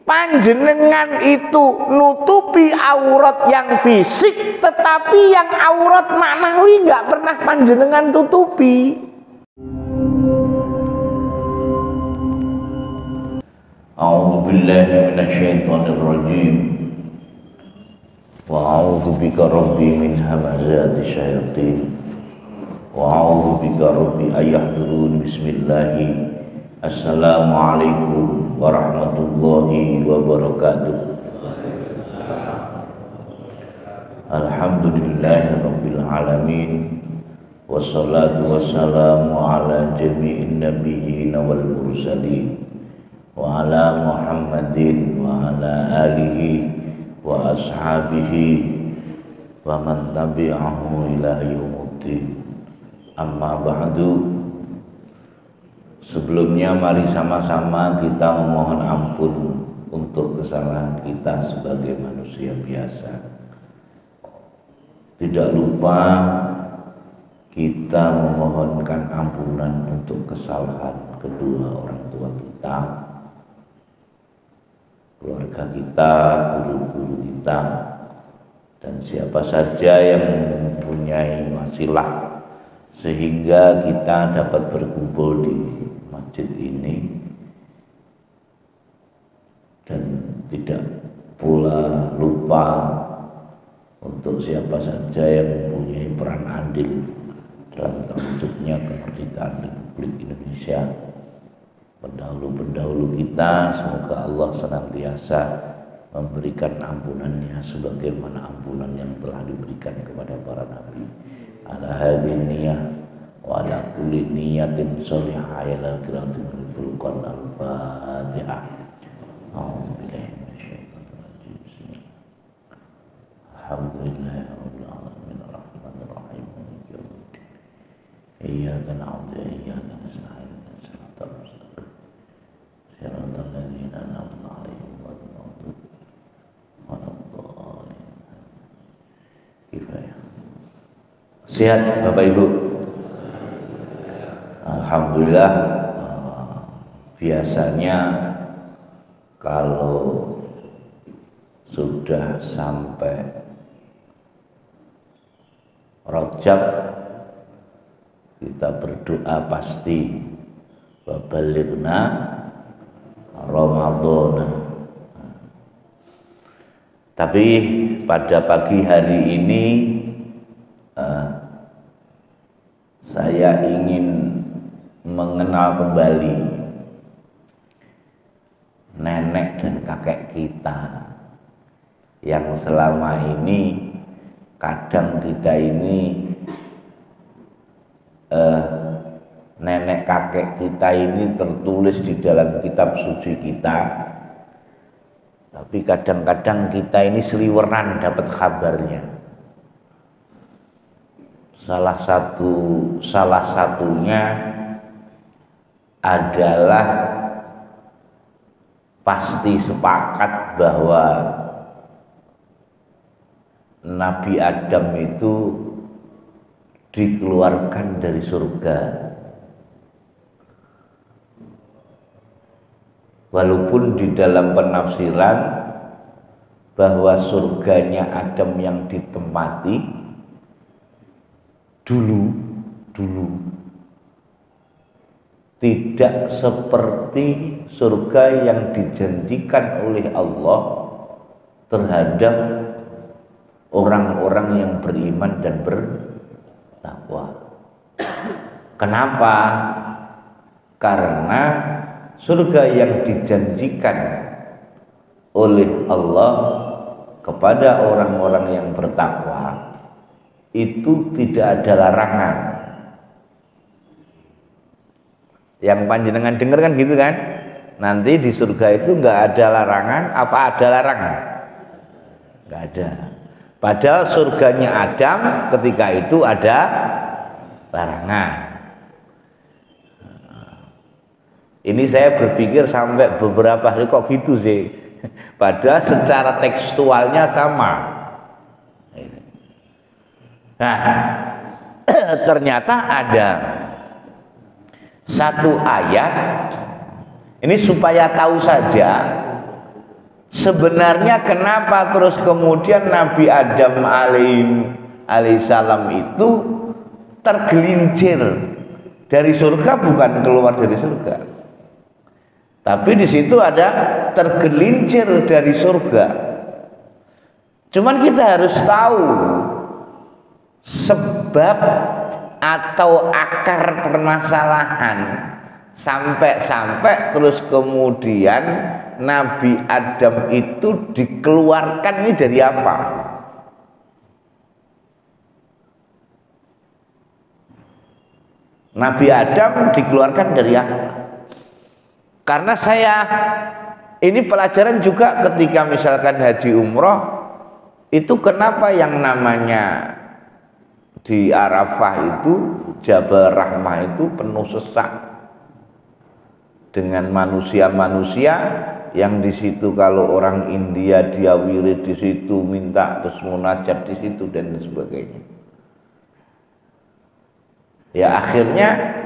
Panjenengan itu nutupi aurat yang fisik, tetapi yang aurat maknawi nggak pernah panjenengan tutupi. A'udzu billahi minasyaitonir rajim. Wa a'udzu bika rabbi min hamazati syayatin. Wa a'udzu bika rabbi ayahdurun. Bismillah. Assalamualaikum warahmatullahi wabarakatuh. Alhamdulillahi rabbil alamin. Wassalatu wassalamu ala jami'in nabiyyin wal mursalin wa ala Muhammadin wa ala alihi wa ashabihi wa man tabi'ahu ila yaumuddin. Amma ba'du. Sebelumnya mari sama-sama kita memohon ampun untuk kesalahan kita sebagai manusia biasa. Tidak lupa kita memohonkan ampunan untuk kesalahan kedua orang tua kita, keluarga kita, guru-guru kita, dan siapa saja yang mempunyai wasilah sehingga kita dapat berkumpul di masjid ini, dan tidak pula lupa untuk siapa saja yang mempunyai peran andil dalam terwujudnya kemerdekaan Republik Indonesia. Pendahulu-pendahulu kita, semoga Allah senantiasa memberikan ampunannya sebagaimana ampunan yang telah diberikan kepada para nabi. Ala hadin niyah wa ala kulli niyatin sholihah ila qiraatil furqan al-Fatihah. A'udzu billahi minasyaitonir rajim. Alhamdulillahi rabbil alamin arrahmanir rahim maliki yaumiddin. Iyyaka na'budu wa iyyaka nasta'in ihdinas siratal mustaqim siratal ladzina an'amta 'alaihim ghairil maghdubi 'alaihim waladdallin. Kifayah. Sehat Bapak Ibu? Alhamdulillah. Biasanya kalau sudah sampai Rajab kita berdoa pasti babalighna Ramadan. Tapi pada pagi hari ini saya ingin mengenal kembali nenek dan kakek kita yang selama ini kadang kita ini nenek kakek kita ini tertulis di dalam kitab suci kita, tapi kadang-kadang kita ini seliweran dapat kabarnya. Salah satunya adalah pasti sepakat bahwa Nabi Adam itu dikeluarkan dari surga. Walaupun di dalam penafsiran bahwa surganya Adam yang ditempati dulu tidak seperti surga yang dijanjikan oleh Allah terhadap orang-orang yang beriman dan bertakwa. Kenapa? Karena surga yang dijanjikan oleh Allah kepada orang-orang yang bertakwa itu tidak ada larangan. Yang panjenengan dengar kan gitu kan? Nanti di surga itu nggak ada larangan. Apa ada larangan? Nggak ada. Padahal surganya Adam ketika itu ada larangan. Ini saya berpikir sampai beberapa hari kok gitu sih. Padahal secara tekstualnya sama. Nah, ternyata ada satu ayat, ini supaya tahu saja sebenarnya kenapa terus kemudian Nabi Adam alaihissalam itu tergelincir dari surga, bukan keluar dari surga. Tapi di situ ada tergelincir dari surga. Cuman kita harus tahu sebab atau akar permasalahan sampai terus kemudian Nabi Adam itu dikeluarkan ini dari apa? Nabi Adam dikeluarkan dari apa? Karena ini pelajaran juga ketika misalkan haji umroh, itu kenapa yang namanya di Arafah itu Jabal Rahmah itu penuh sesak dengan manusia-manusia yang di situ kalau orang India dia wirid di situ, minta terus munajat di situ dan sebagainya. Ya akhirnya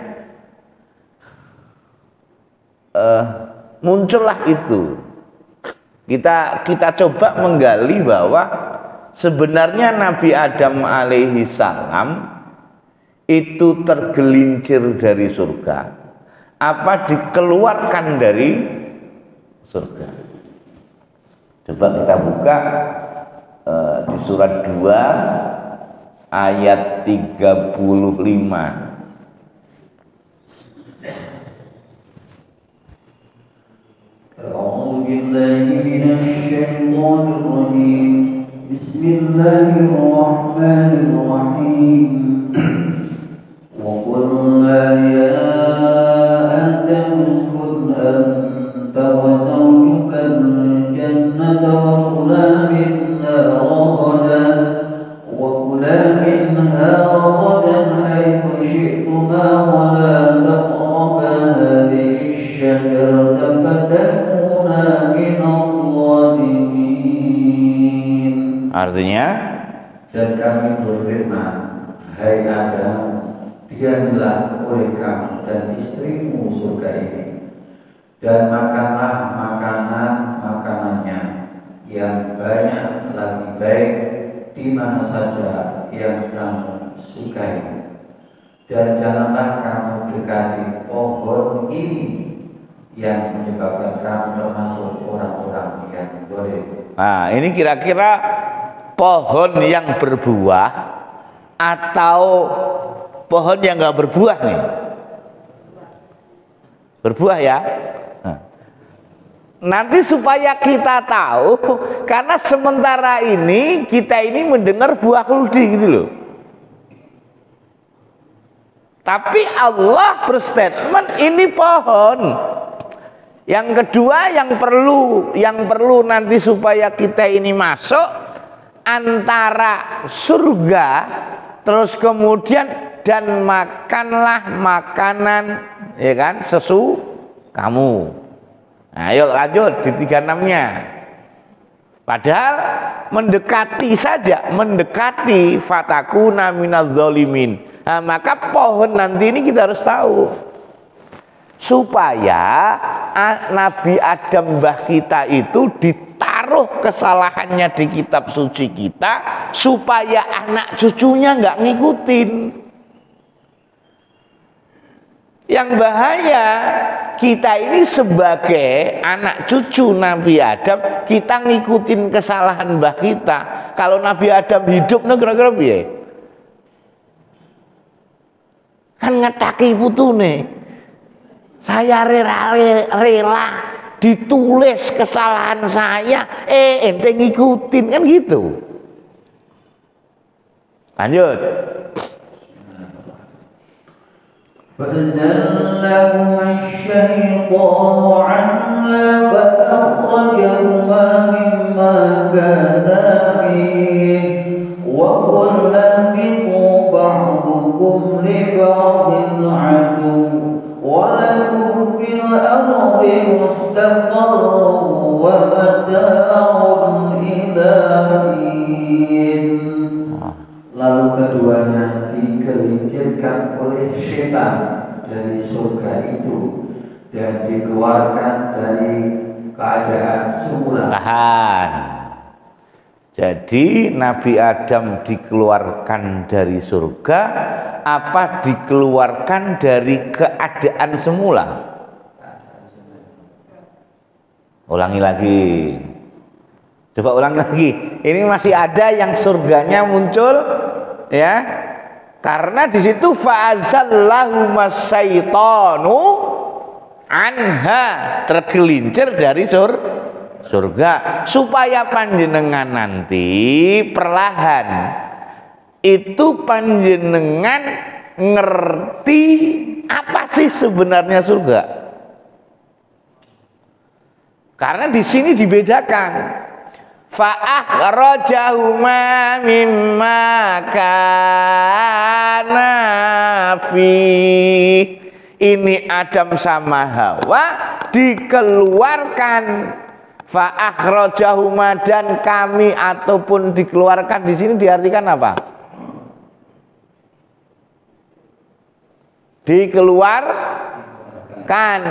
muncullah itu. Kita coba menggali bahwa sebenarnya Nabi Adam alaihi salam itu tergelincir dari surga apa dikeluarkan dari surga. Coba kita buka di surat 2 ayat 35. أعوذ بالله من الشيطان الرجيم بسم الله الرحمن الرحيم وقلنا يا آدم اسكن أنت وزوجك الجنة وكلا منها رغدا حيث شئتما ولا تقربا هذه الشجرة فتكونا من الظالمين. Artinya, dan kami berfirman, hai Adam, diamlah oleh kamu dan istrimu surga ini, dan makanlah makanannya yang banyak lagi baik di mana saja yang kamu sukai, dan janganlah kamu dekati pohon ini yang menyebabkan kamu termasuk orang-orang yang boleh. Nah, ini kira-kira pohon yang berbuah atau pohon yang nggak berbuah nih? Berbuah ya. Nanti supaya kita tahu, karena sementara ini kita ini mendengar buah khuldi gitu loh. Tapi Allah berstatement ini pohon. Yang kedua yang perlu nanti supaya kita ini masuk antara surga terus kemudian dan makanlah makanan ya kan kamu. Nah, ayo lanjut di 36-nya. Padahal mendekati fatakuna minadz zalimin. Nah, maka pohon nanti ini kita harus tahu supaya Nabi Adam mbah kita itu ditaruh kesalahannya di kitab suci kita supaya anak cucunya nggak ngikutin. Yang bahaya kita ini sebagai anak cucu Nabi Adam, kita ngikutin kesalahan mbah kita. Kalau Nabi Adam hidup kira-kira piye? Kan ngetaki putune. Saya rela ditulis kesalahan saya, ente ngikutin, kan gitu. Lanjut. فَأَزَلَّهُمَا الشَّيْطَانُ عَنْهَا فَأَخْرَجَهُمَا مِمَّا كَانَا فِيهِ وَقُلْنَا اهْبِطُوا بَعْضُكُمْ لِبَعْضٍ عَدُوٌّ وَلَكُمْ فِي الْأَرْضِ مُسْتَقَرٌّ وَمَتَاعٌ إِلَىٰ حِينٍ. Lalu keduanya digelincirkan oleh setan dari surga itu dan dikeluarkan dari keadaan semula. Tahan. Jadi Nabi Adam dikeluarkan dari surga apa dikeluarkan dari keadaan semula? Ulangi lagi. Coba ulangi lagi. Ini masih ada yang surganya muncul ya. Karena di situ fa'azallahuma syaitanu anha, tergelincir dari surga supaya panjenengan nanti perlahan itu panjenengan ngerti apa sih sebenarnya surga. Karena di sini dibedakan fa'akhrajahuma mimma kana fi. Ini Adam sama Hawa dikeluarkan fa'akhrajahuma, dan kami ataupun dikeluarkan di sini diartikan apa? Dikeluarkan.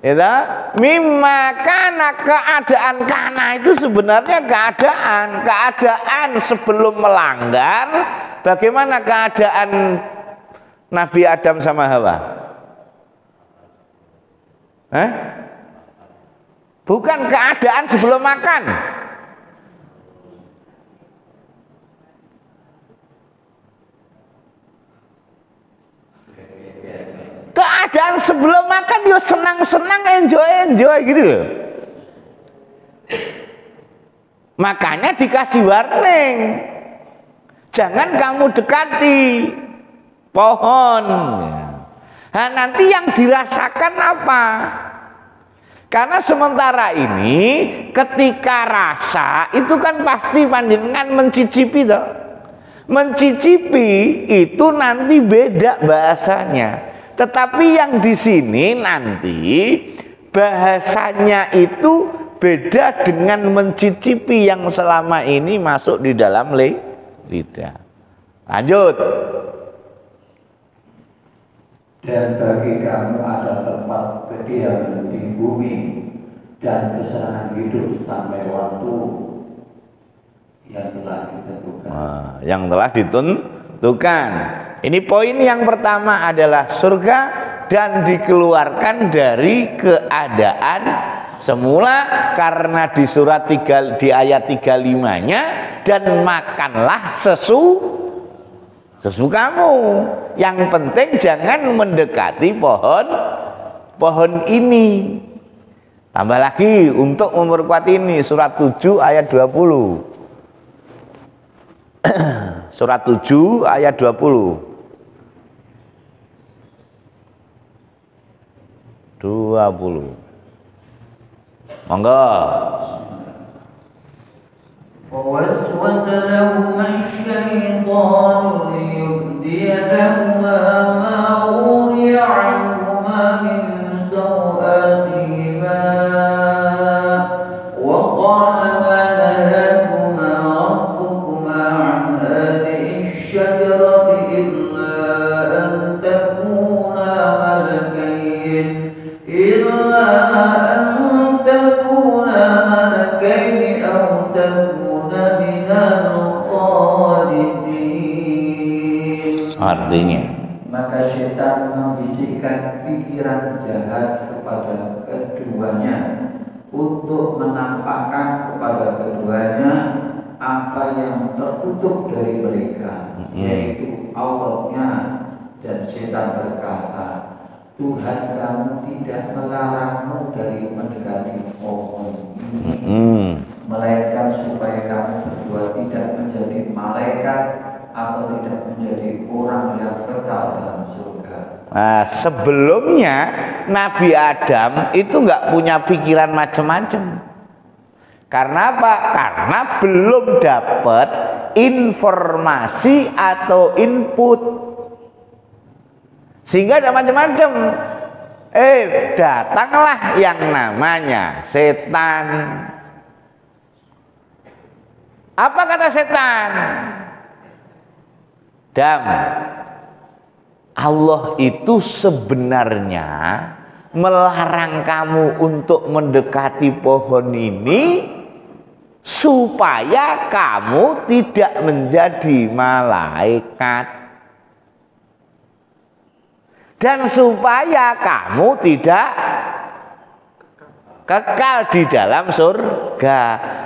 Ya, mimma kana, keadaan kana itu sebenarnya keadaan sebelum melanggar. Bagaimana keadaan Nabi Adam sama Hawa? Bukan keadaan sebelum makan. Keadaan sebelum makan yo senang-senang, enjoy gitu loh. Makanya dikasih warning. Jangan kamu dekati pohon. Nah, nanti yang dirasakan apa? Karena sementara ini ketika rasa itu kan pasti panjenengan mencicipi toh. Mencicipi itu nanti beda bahasanya. Tetapi yang di sini nanti bahasanya itu beda dengan mencicipi yang selama ini masuk di dalam lidah. Lanjut. Dan bagi kamu ada tempat kediaman di bumi dan kesenangan hidup sampai waktu yang telah ditentukan. Yang telah ditentukan. Ini poin yang pertama adalah surga dan dikeluarkan dari keadaan semula karena di surat 3 di ayat 35-nya, dan makanlah sesuka kamu. Yang penting jangan mendekati pohon ini. Tambah lagi untuk memperkuat ini surat 7 ayat 20. Surat 7 ayat 20. 20. Monggo. ووسوس لهما الشيطان ليبدي لهما ما وري عنهما من سوآتهما وقال ما نهاكما ربكما عن هذه الشجرة إلا أن تكونا ملكين أو تكون من الخالدين. Artinya, maka setan membisikkan pikiran jahat kepada keduanya untuk menampakkan kepada keduanya apa yang tertutup dari mereka, yaitu auratnya. Dan setan berkata, Tuhan kamu tidak melarangmu dari mendekati pohon ini, melainkan supaya kamu berdua tidak menjadi malaikat atau tidak menjadi orang yang kekal dalam surga. Nah, sebelumnya Nabi Adam itu nggak punya pikiran macam-macam. Karena apa? Karena belum dapat informasi atau input, sehingga ada macam-macam. Datanglah yang namanya setan. Apa kata setan? Adam, Allah itu sebenarnya melarang kamu untuk mendekati pohon ini supaya kamu tidak menjadi malaikat dan supaya kamu tidak kekal di dalam surga.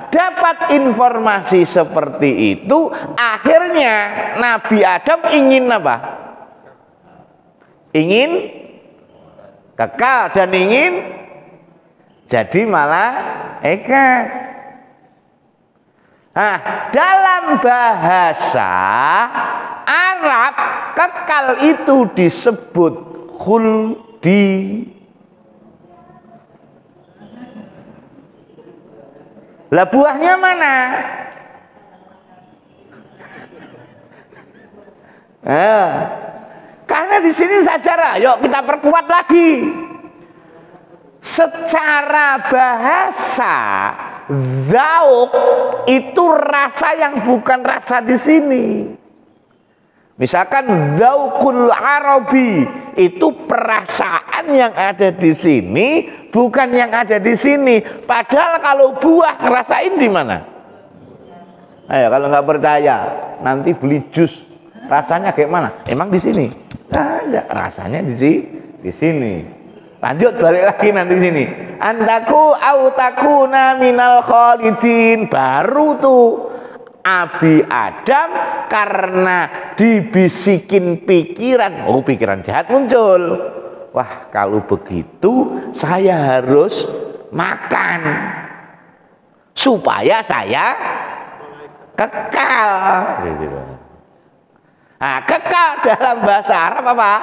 Dapat informasi seperti itu, akhirnya Nabi Adam ingin apa? Ingin kekal dan ingin jadi malaikat. Nah, dalam bahasa Arab kekal itu disebut khuldi. Lah buahnya mana? Karena di sini saja, yuk kita perkuat lagi. Secara bahasa, zauk itu rasa yang bukan rasa di sini. Misalkan zaukul arabi itu perasaan yang ada di sini, bukan yang ada di sini. Padahal kalau buah ngerasain di mana? Ayo kalau nggak percaya, nanti beli jus, rasanya kayak mana? Emang di sini? Ada rasanya di sini. Lanjut balik lagi nanti di sini. Antaku autakuna minal khalidin, baru tuh Abi Adam karena dibisikin pikiran, oh pikiran jahat muncul. Wah kalau begitu saya harus makan supaya saya kekal. Nah, kekal dalam bahasa Arab apa?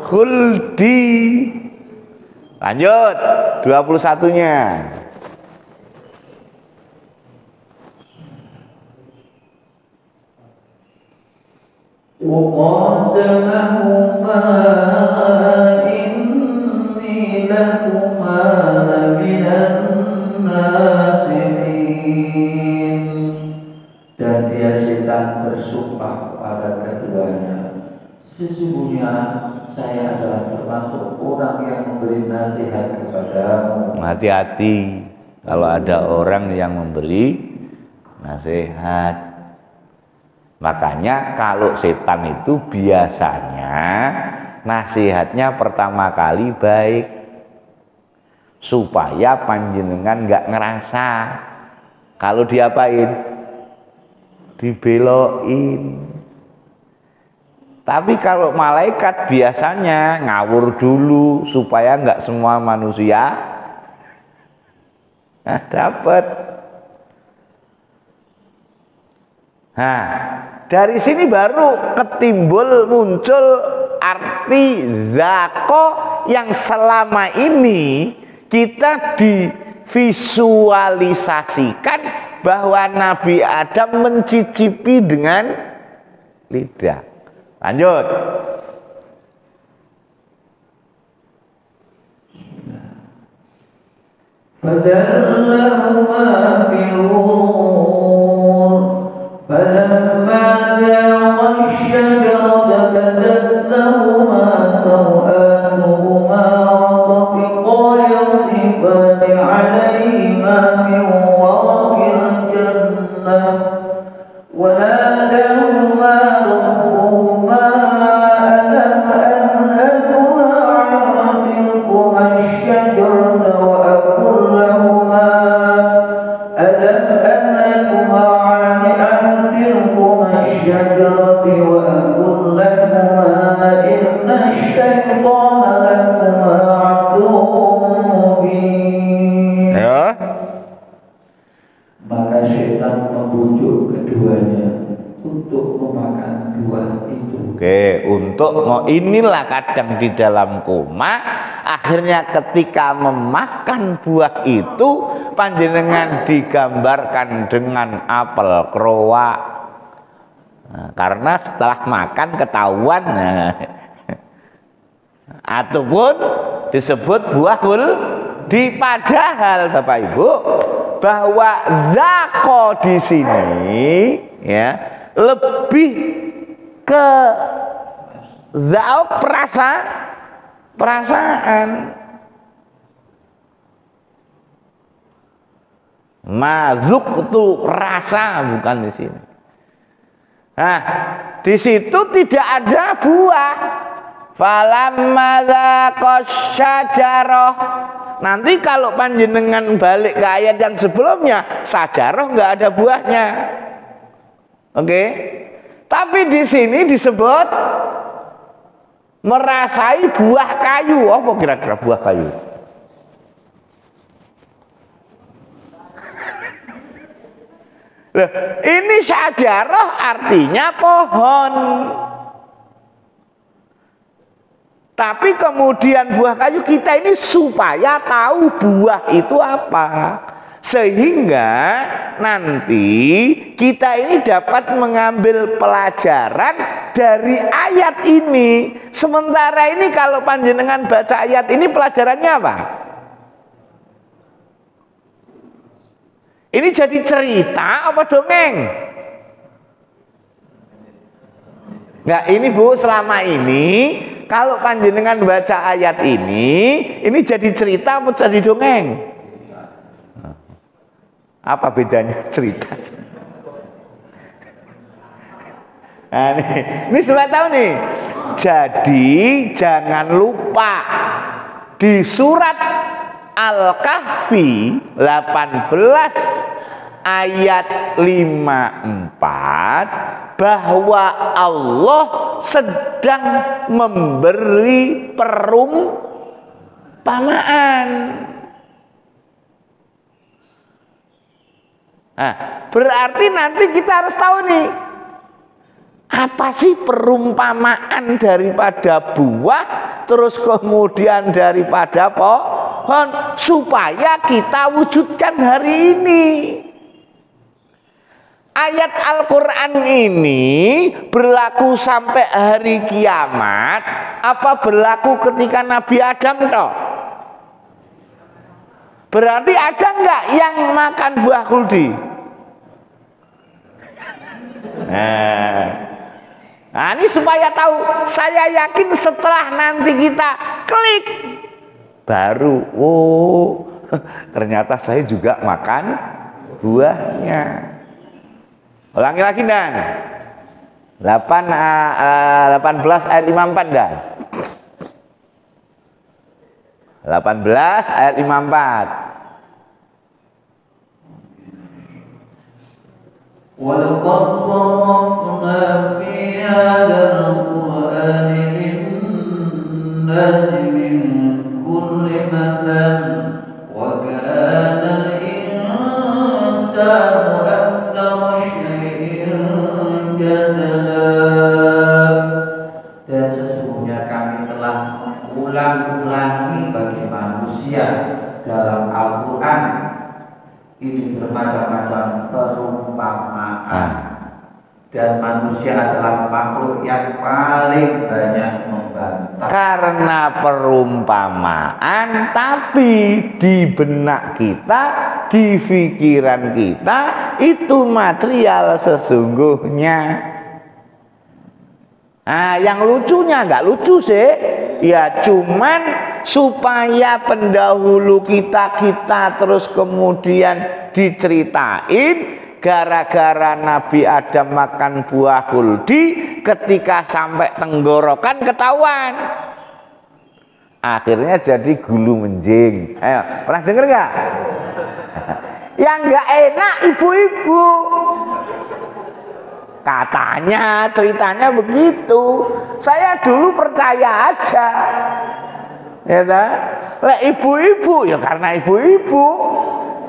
Khuldi. Lanjut 21-nya. وقاسمهما إني لكما لمن الناصحين. Dan dia setan bersumpah kepada keduanya, sesungguhnya saya adalah termasuk orang yang memberi nasihat kepadamu. Hati-hati kalau ada orang yang memberi nasihat. Makanya kalau setan itu biasanya nasihatnya pertama kali baik supaya panjenengan nggak ngerasa. Kalau diapain? Dibelokin. Tapi kalau malaikat biasanya ngawur dulu supaya nggak semua manusia dapat. Nah, dari sini baru muncul arti zako yang selama ini kita divisualisasikan bahwa Nabi Adam mencicipi dengan lidah. Lanjut. فدلهما بغرور فلما ذاقا الشجرة بدت لهما سوآتهما وطفقا يخصفان عليهما من ورق الجنة وناداهما ربهما ألم أنهكما عن تلكما الشجرة وأقل لهما ألم أنهكما عن تلكما الشجرة وأقل لهما إن الشيطان لكما عدو مبين. Maka syaitan membujuk keduanya untuk memakan buah itu. Oke, inilah kadang di dalam koma, akhirnya ketika memakan buah itu panjenengan digambarkan dengan apel kroa. Nah, karena setelah makan ketahuan, ataupun disebut buah di padahal Bapak Ibu bahwa zako di sini ya lebih ke zauk perasaan. Mazuk itu rasa, bukan di sini. Nah, di situ tidak ada buah. Falamma dzaqas syajarah. Nanti kalau panjenengan balik ke ayat yang sebelumnya, sajarah nggak ada buahnya. Oke? Tapi di sini disebut merasai buah kayu. Apa kira-kira buah kayu? Loh, ini syajarah artinya pohon. Tapi kemudian buah kayu, kita ini supaya tahu buah itu apa. Sehingga nanti kita ini dapat mengambil pelajaran dari ayat ini. Sementara ini kalau panjenengan baca ayat ini pelajarannya apa? Ini jadi cerita apa dongeng? Nah ini Bu, selama ini kalau panjenengan baca ayat ini jadi cerita apa jadi dongeng? Apa bedanya cerita? Nah, ini sudah tahu nih. Jadi jangan lupa di surat Al-Kahfi 18 ayat 54 bahwa Allah sedang memberi perumpamaan. Nah, berarti nanti kita harus tahu nih, apa sih perumpamaan daripada buah, terus kemudian daripada pohon, supaya kita wujudkan hari ini. Ayat Al-Quran ini berlaku sampai hari kiamat, apa berlaku ketika Nabi Adam toh? Berarti ada nggak yang makan buah khuldi? Nah, ini supaya tahu. Saya yakin setelah nanti kita klik, baru, oh, ternyata saya juga makan buahnya. Ulangi lagi dan 18 ayat 54 dan 18 ayat 54. وَلَقَدْ صَرَّفْنَا فِي هَذَا الْقُرْآنِ لِلنَّاسِ مِنْ كُلِّ مَثَلٍ وَكَانَ الْإِنسَانُ أَكْثَرَ شَيْءٍ جَدَلًا. Dan sesungguhnya kami telah mengulang-ulangi bagi manusia dalam Al-Quran ini bermacam-macam perumpamaan, dan manusia adalah makhluk yang paling banyak membantah karena perumpamaan. Tapi di benak kita, di pikiran kita, itu material sesungguhnya. Nah, yang lucunya nggak lucu sih, ya cuman supaya pendahulu kita terus kemudian diceritain gara-gara Nabi Adam makan buah khuldi, ketika sampai tenggorokan ketahuan, akhirnya jadi gulu menjing. Ayo, pernah denger nggak? Yang nggak enak ibu-ibu, katanya ceritanya begitu. Saya dulu percaya aja. Ya, ibu-ibu ya karena ibu-ibu,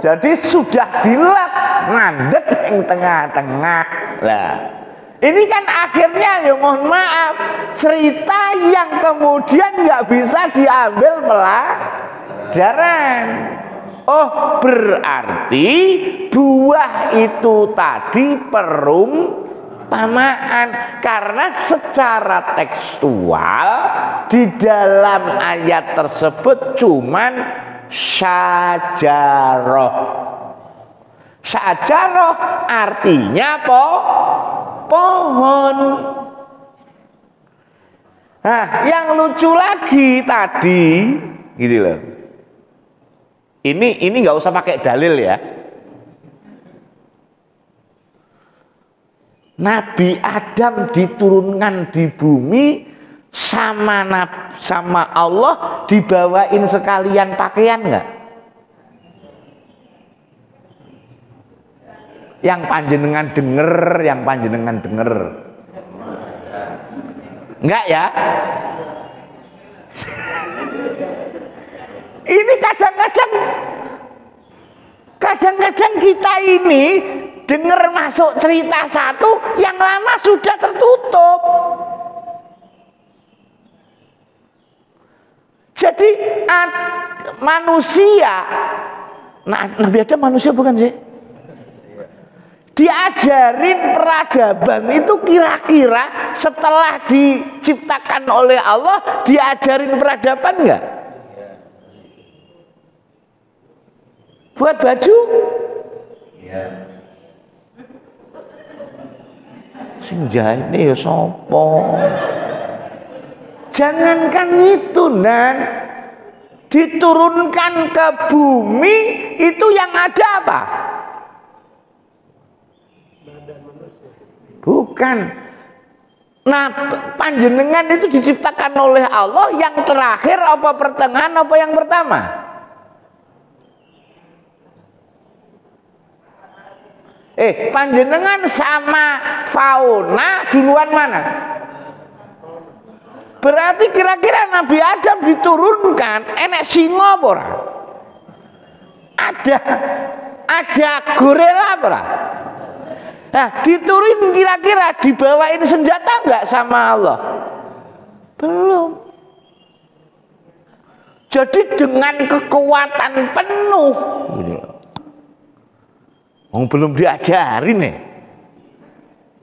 jadi sudah dilap mandek yang tengah-tengah lah. Ini kan akhirnya ya mohon maaf, cerita yang kemudian nggak bisa diambil pelajaran. Oh, berarti buah itu tadi perumpamaan, karena secara tekstual di dalam ayat tersebut cuman syajarah. Syajarah artinya pohon. Nah, yang lucu lagi tadi, gitu loh. Ini nggak usah pakai dalil ya. Nabi Adam diturunkan di bumi sama Allah, dibawain sekalian pakaian enggak? Yang panjenengan denger. Enggak ya? Ini kadang-kadang kita ini dengar masuk cerita satu, yang lama sudah tertutup. Jadi manusia, Nabi Adam manusia bukan sih? Diajarin peradaban itu kira-kira setelah diciptakan oleh Allah, diajarin peradaban enggak? Buat baju? Iya. Sing jahit ya sopo? Jangankan itu, Nan, diturunkan ke bumi itu yang ada apa? Bukan. Nah, panjenengan itu diciptakan oleh Allah yang terakhir apa pertengahan apa yang pertama? Panjenengan sama fauna duluan mana? Berarti kira-kira Nabi Adam diturunkan enek singa apa ora? Ada gorila apa ora? Nah, diturunin kira-kira dibawain senjata enggak sama Allah? Belum. Jadi dengan kekuatan penuh, belum diajarin nih.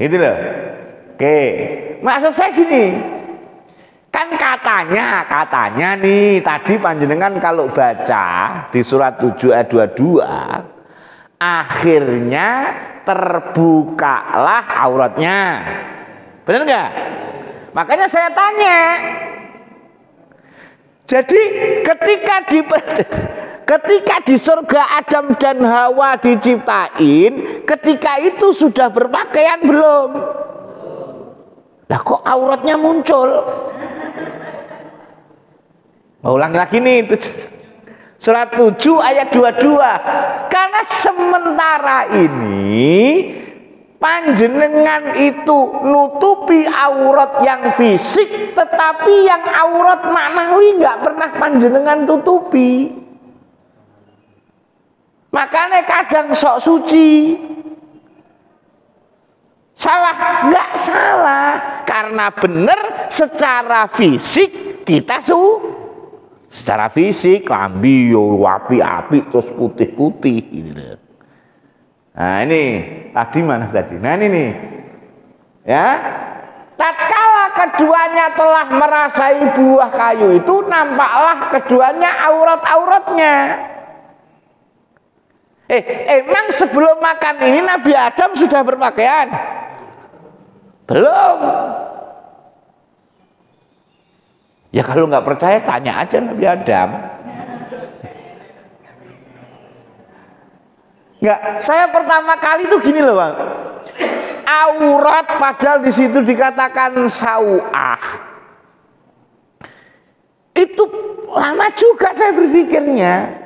Itu loh. Oke, maksud saya gini, kan katanya nih tadi panjenengan kalau baca di surat 7 ayat 22, akhirnya terbukalah auratnya. Benar nggak? Makanya saya tanya. Jadi ketika di surga Adam dan Hawa diciptain, ketika itu sudah berpakaian belum? Lah kok auratnya muncul? Mau ulang lagi nih, surat 7 ayat 22. Karena sementara ini panjenengan itu nutupi aurat yang fisik, tetapi yang aurat maknawi nggak pernah panjenengan tutupi. Makanya kadang sok suci. Salah? Nggak salah. Karena benar secara fisik kita secara fisik lambi yo api-api terus putih-putih gitu. Nah ini tadi mana tadi? Nah ini nih ya, tatkala keduanya telah merasai buah kayu itu, nampaklah keduanya aurat-auratnya. Emang sebelum makan ini Nabi Adam sudah berpakaian? Belum. Ya kalau nggak percaya tanya aja Nabi Adam. Nggak, saya pertama kali itu gini loh Bang. Aurat padahal di situ dikatakan sauah. Itu lama juga saya berpikirnya.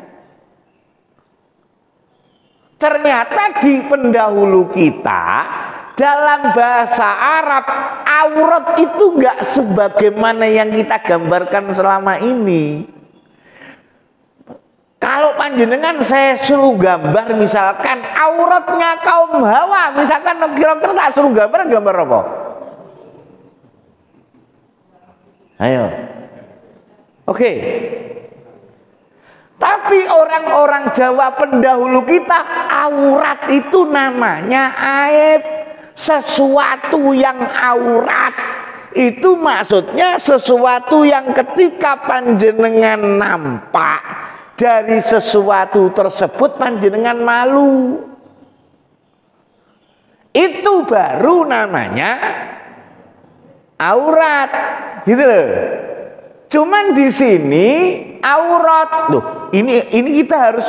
Ternyata di pendahulu kita dalam bahasa Arab, aurat itu enggak sebagaimana yang kita gambarkan selama ini. Kalau panjenengan saya suruh gambar misalkan auratnya kaum Hawa, misalkan kira-kira tak suruh gambar apa? Ayo. Oke. Tapi orang-orang Jawa pendahulu kita, aurat itu namanya aib. Sesuatu yang aurat itu maksudnya sesuatu yang ketika panjenengan nampak dari sesuatu tersebut panjenengan malu. Itu baru namanya aurat, gitu loh. Cuman di sini aurat, loh, ini kita harus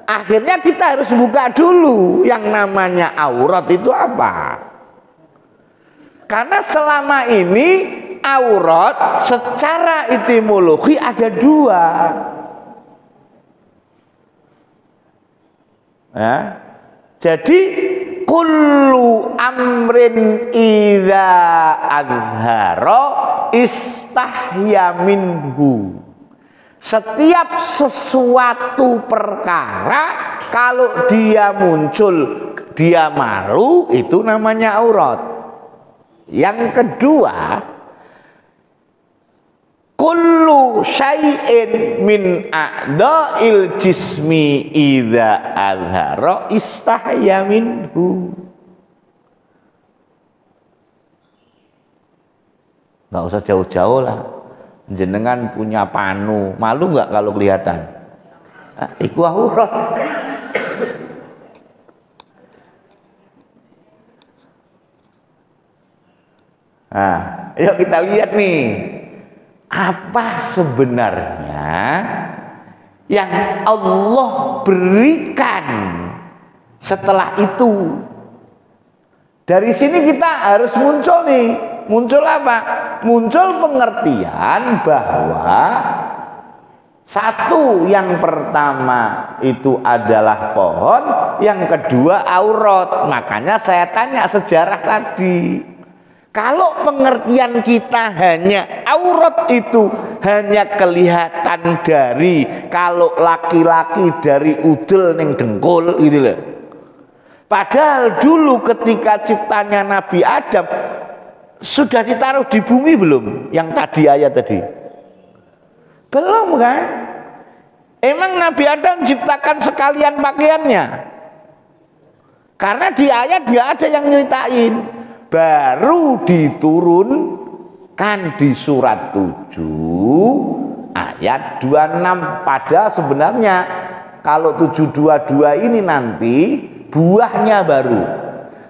akhirnya kita harus buka dulu yang namanya aurat itu apa. Karena selama ini aurat secara etimologi ada dua. Ya. Jadi kullu amrin idza azhara istahya minhu. Setiap sesuatu perkara kalau dia muncul dia malu, itu namanya aurat. Yang kedua, kullu syai'in min a'dha'il jismi idza azhara istahya minhu. Nggak usah jauh-jauh lah. Jenengan punya panu, malu nggak kalau kelihatan? Iku aurat. Nah, yuk kita lihat nih, apa sebenarnya yang Allah berikan setelah itu. Dari sini kita harus muncul nih. Muncul apa? Muncul pengertian bahwa satu, yang pertama itu adalah pohon, yang kedua aurat. Makanya saya tanya sejarah tadi. Kalau pengertian kita hanya aurat itu hanya kelihatan dari kalau laki-laki dari udel ning dengkul gitu loh. Padahal dulu ketika ciptanya Nabi Adam sudah ditaruh di bumi belum? Yang tadi ayat tadi. Belum kan? Emang Nabi Adam ciptakan sekalian pakaiannya? Karena di ayat nggak ada yang nyeritain. Baru diturunkan di surat 7 ayat 26. Padahal sebenarnya kalau 722 ini nanti buahnya baru.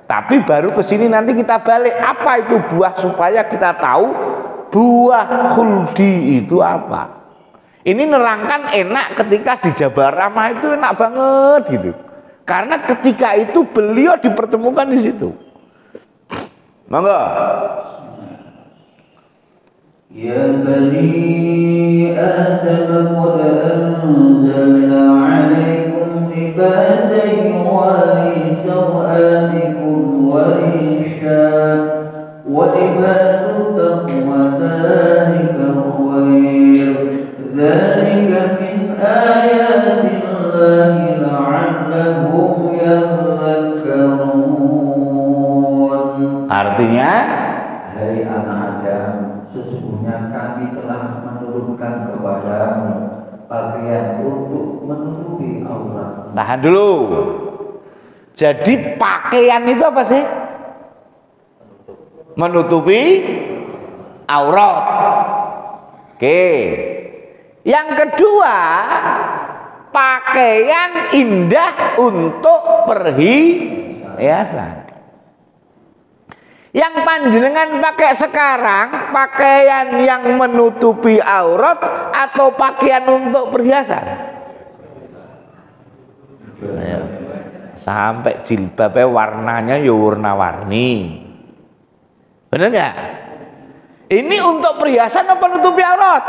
Tapi baru ke sini nanti kita balik apa itu buah supaya kita tahu buah khuldi itu apa. Ini nerangkan enak ketika di Jabal Rahmah itu enak banget gitu. Karena ketika itu beliau dipertemukan di situ. Monggo. Ya bani Adam qad anzalna 'alaikum libasan yuwari sawatikum wa rishan wa libasu taqwa dhalika khair dhalika min ayatillahi la'allahum yadhakkarun. Artinya, hai anak Adam, sesungguhnya kami telah menurunkan kepadamu pakaian untuk menutupi aurat. Tahan dulu. Jadi pakaian itu apa sih? Menutupi aurat. Oke. Yang kedua, pakaian indah untuk perhiasan. Yang panjenengan pakai sekarang, pakaian yang menutupi aurat atau pakaian untuk perhiasan? Ayo. Sampai jilbabnya warnanya ya warna-warni. Benar nggak? Ini untuk perhiasan atau menutupi aurat?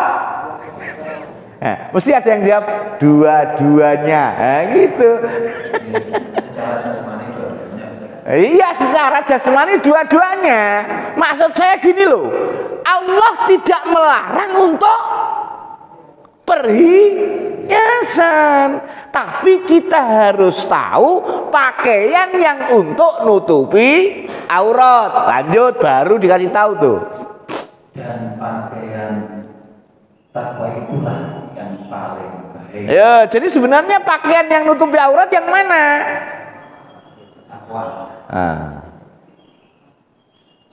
Nah, mesti ada yang jawab dua-duanya. Nah, gitu. Iya, secara jasmani dua-duanya. Maksud saya gini loh, Allah tidak melarang untuk perhiasan, tapi kita harus tahu pakaian yang untuk nutupi aurat. Lanjut, baru dikasih tahu tuh. Dan pakaian takwa itulah yang paling baik. Ya, jadi sebenarnya pakaian yang nutupi aurat yang mana? Takwa. Nah,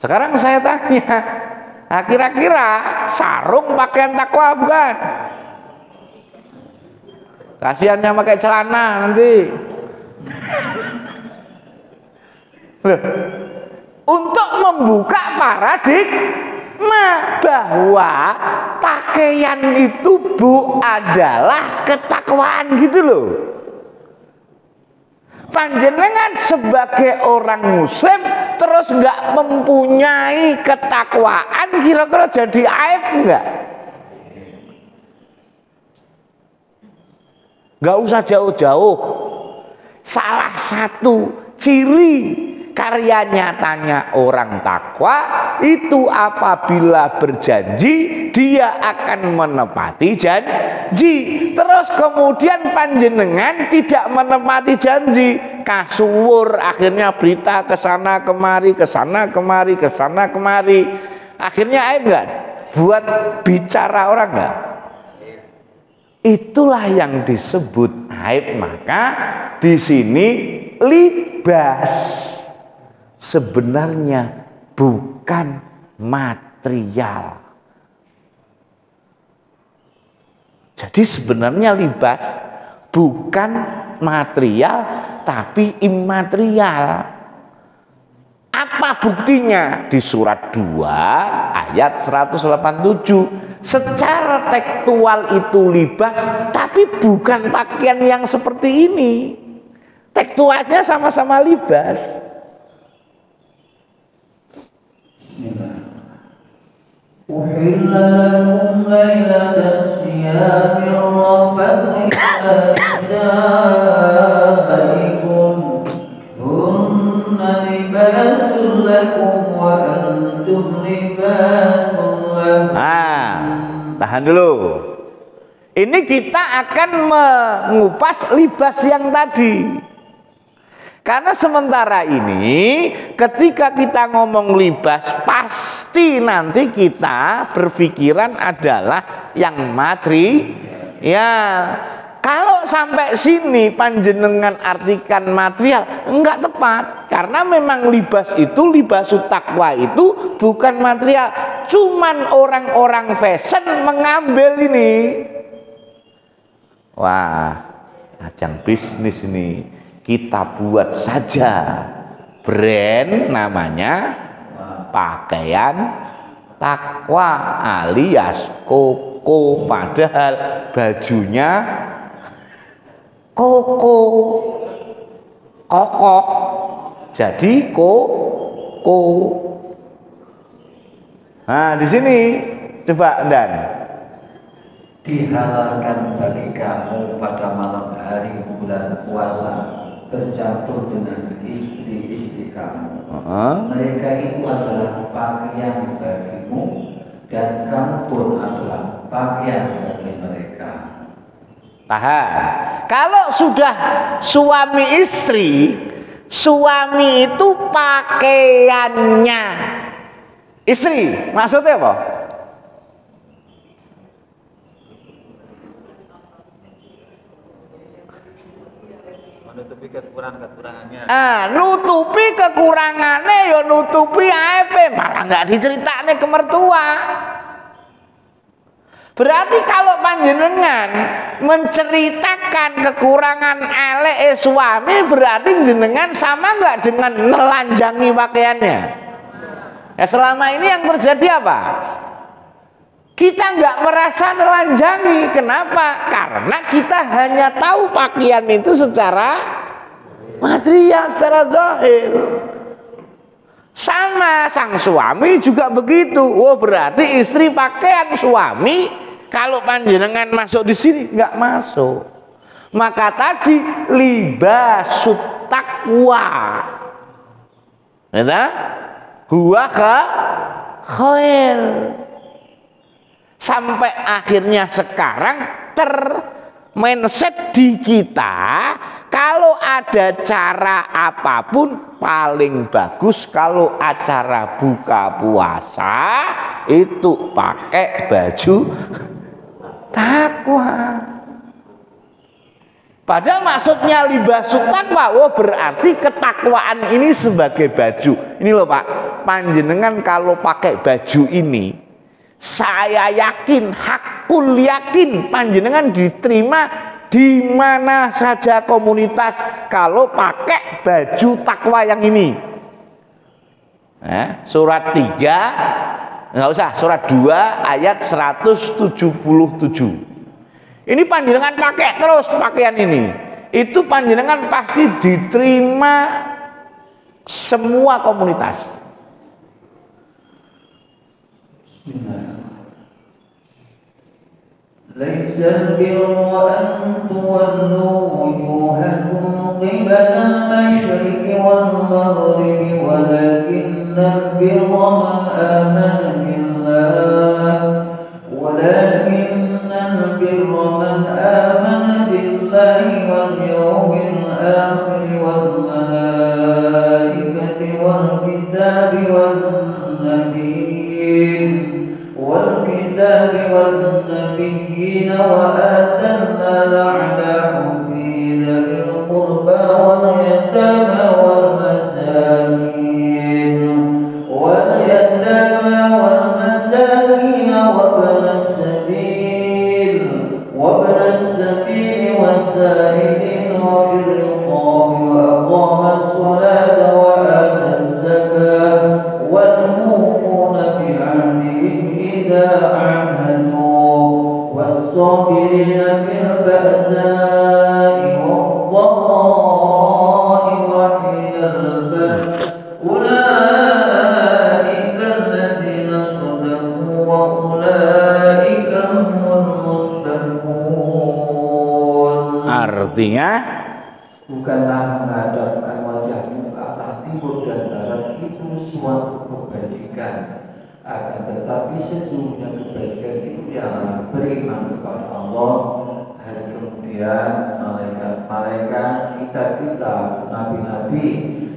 sekarang saya tanya, nah, kira-kira sarung pakaian takwa bukan? Kasihannya pakai celana nanti. Untuk membuka paradigma bahwa pakaian itu adalah ketakwaan gitu loh. Panjenengan sebagai orang muslim terus nggak mempunyai ketakwaan, kira-kira jadi aib nggak? Nggak usah jauh-jauh. Salah satu ciri karya nyatanya orang takwa itu apabila berjanji dia akan menepati janji. Terus kemudian panjenengan tidak menepati janji, kasuwur, akhirnya berita kesana kemari, kesana kemari, kesana kemari, akhirnya aib nggak buat bicara orang nggak? Itulah yang disebut aib. Maka di sini libas sebenarnya bukan material. Jadi sebenarnya libas bukan material tapi imaterial. Apa buktinya? Di surat 2 ayat 187. Secara tekstual itu libas, tapi bukan pakaian yang seperti ini. Tekstualnya sama-sama libas. Uhilla lakum laylata siyami rafathu ila nisaikum hunna libasun lakum wa antum libasun lahum. Tahan dulu. Ini kita akan mengupas libas yang tadi. Karena sementara ini ketika kita ngomong libas, pasti nanti kita berpikiran adalah yang materi. Ya, kalau sampai sini panjenengan artikan material, enggak tepat. Karena memang libas itu, libasut takwa itu bukan material. Cuman orang-orang fashion mengambil ini. Wah, ajang bisnis ini. Kita buat saja brand namanya pakaian takwa alias koko, padahal bajunya kokoh, jadi koko. Nah, di sini coba Dan. Dihalalkan bagi kamu pada malam hari bulan puasa bercampur dengan istri-istri kamu. Mereka itu adalah pakaian bagimu dan kamu pun adalah pakaian bagi mereka. Tahan. Kalau sudah suami istri, suami itu pakaiannya istri. Maksudnya apa? Menutupi kekurangannya. Nutupi kekurangannya, ya nutupi aibnya, malah nggak diceritaknya ke mertua. Berarti kalau panjenengan menceritakan kekurangan elek suami, berarti jenengan sama nggak dengan nelanjangi pakaiannya? Ya, selama ini yang terjadi apa? Kita nggak merasa nelanjangi. Kenapa? Karena kita hanya tahu pakaian itu secara material, secara zahir. Sama sang suami juga begitu. Oh, berarti istri pakaian suami. Kalau panjenengan masuk di sini nggak masuk. Maka tadi libasut takwa. Ya, huwa khair. Sampai akhirnya sekarang termindset di kita, kalau ada cara apapun paling bagus kalau acara buka puasa itu pakai baju takwa. Padahal maksudnya libasut takwa, berarti ketakwaan ini sebagai baju. Ini loh Pak, panjenengan kalau pakai baju ini, saya yakin, hakul yakin panjenengan diterima di mana saja komunitas kalau pakai baju takwa yang ini. Surat 3, nggak usah, surat 2 ayat 177. Ini panjenengan pakai terus pakaian ini. Itu panjenengan pasti diterima semua komunitas. Laisal birra an tuwallu wujuhakum qibala al-masyriqi wal maghribi walakinnal birra man amana billah walakinnal birra man amana billahi wal yawmil akhir wal malaikati wal kitabi wan nabiyyin والكتاب والنبيين وآتى المال على حبه ذوي القربى واليتامى والمساكين وابن السبيل والسائلين وفي الرقاب وأقام الصلاة وآتى الزكاة والموفون بعهدهم إذا عاهدوا والصابرين في البأساء والضراء وحين البأس أولئك الذين صدقوا وأولئك هم المتقون. Artinya bukanlah menghadapkan wajahmu ke arah timur dan barat itu suatu kebajikan, akan tetapi sesungguhnya kebajikan itu ialah beriman kepada Allah, hari kemudian malaikat, kitab-kitab, nabi-nabi,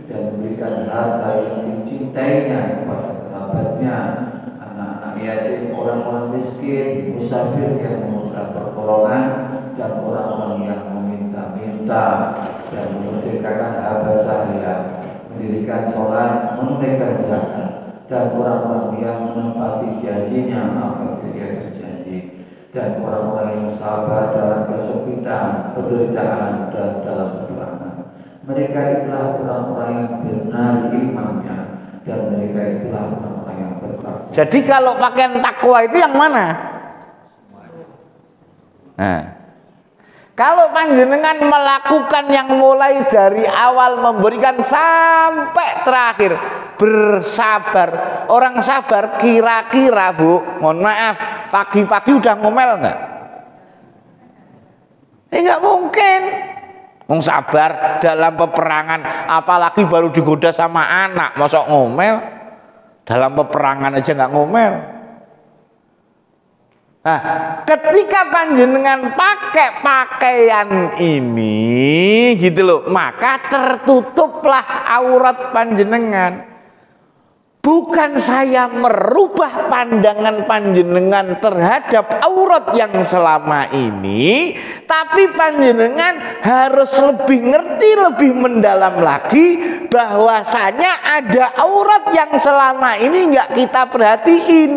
dan memberikan harta yang dicintainya kepada kerabatnya, anak-anak yatim, orang-orang miskin, musafir yang memerlukan pertolongan, dan orang-orang yang meminta-minta, dan memerdekakan hamba sahaya, mendirikan sholat, menunaikan zakat, dan orang-orang yang menepati janjinya apabila dia berjanji, dan orang-orang yang sabar dalam kesempitan, penderitaan, dan dalam peperangan. Mereka itulah orang-orang yang benar imannya, dan mereka itulah orang-orang yang bertakwa. jadi kalau pakaian takwa itu yang mana? Nah, kalau panjenengan melakukan yang mulai dari awal memberikan sampai terakhir, bersabar. Orang sabar kira-kira, Bu, mohon maaf, pagi-pagi udah ngomel nggak? Nggak mungkin. Wong sabar dalam peperangan, apalagi baru digoda sama anak, masa ngomel? Dalam peperangan aja nggak ngomel. Nah, ketika panjenengan pakai pakaian ini gitu loh, maka tertutuplah aurat panjenengan. Bukan saya merubah pandangan panjenengan terhadap aurat yang selama ini, tapi panjenengan harus lebih ngerti, lebih mendalam lagi bahwasanya ada aurat yang selama ini nggak kita perhatiin.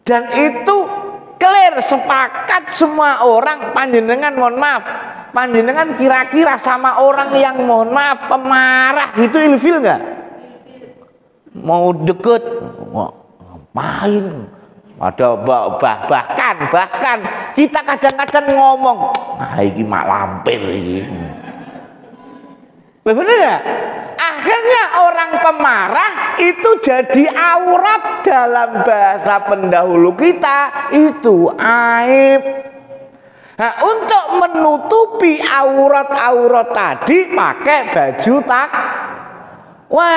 Dan itu clear, sepakat semua orang. Panjenengan mohon maaf, panjenengan kira-kira sama orang yang mohon maaf pemarah gitu ilfil nggak? Mau deket, ngapain? Ada bahkan kita kadang-kadang ngomong, ah ini mak lampir ini. Bener nggak? Akhirnya orang pemarah itu jadi aurat. Dalam bahasa pendahulu kita itu aib. Nah, untuk menutupi aurat-aurat tadi pakai baju takwa.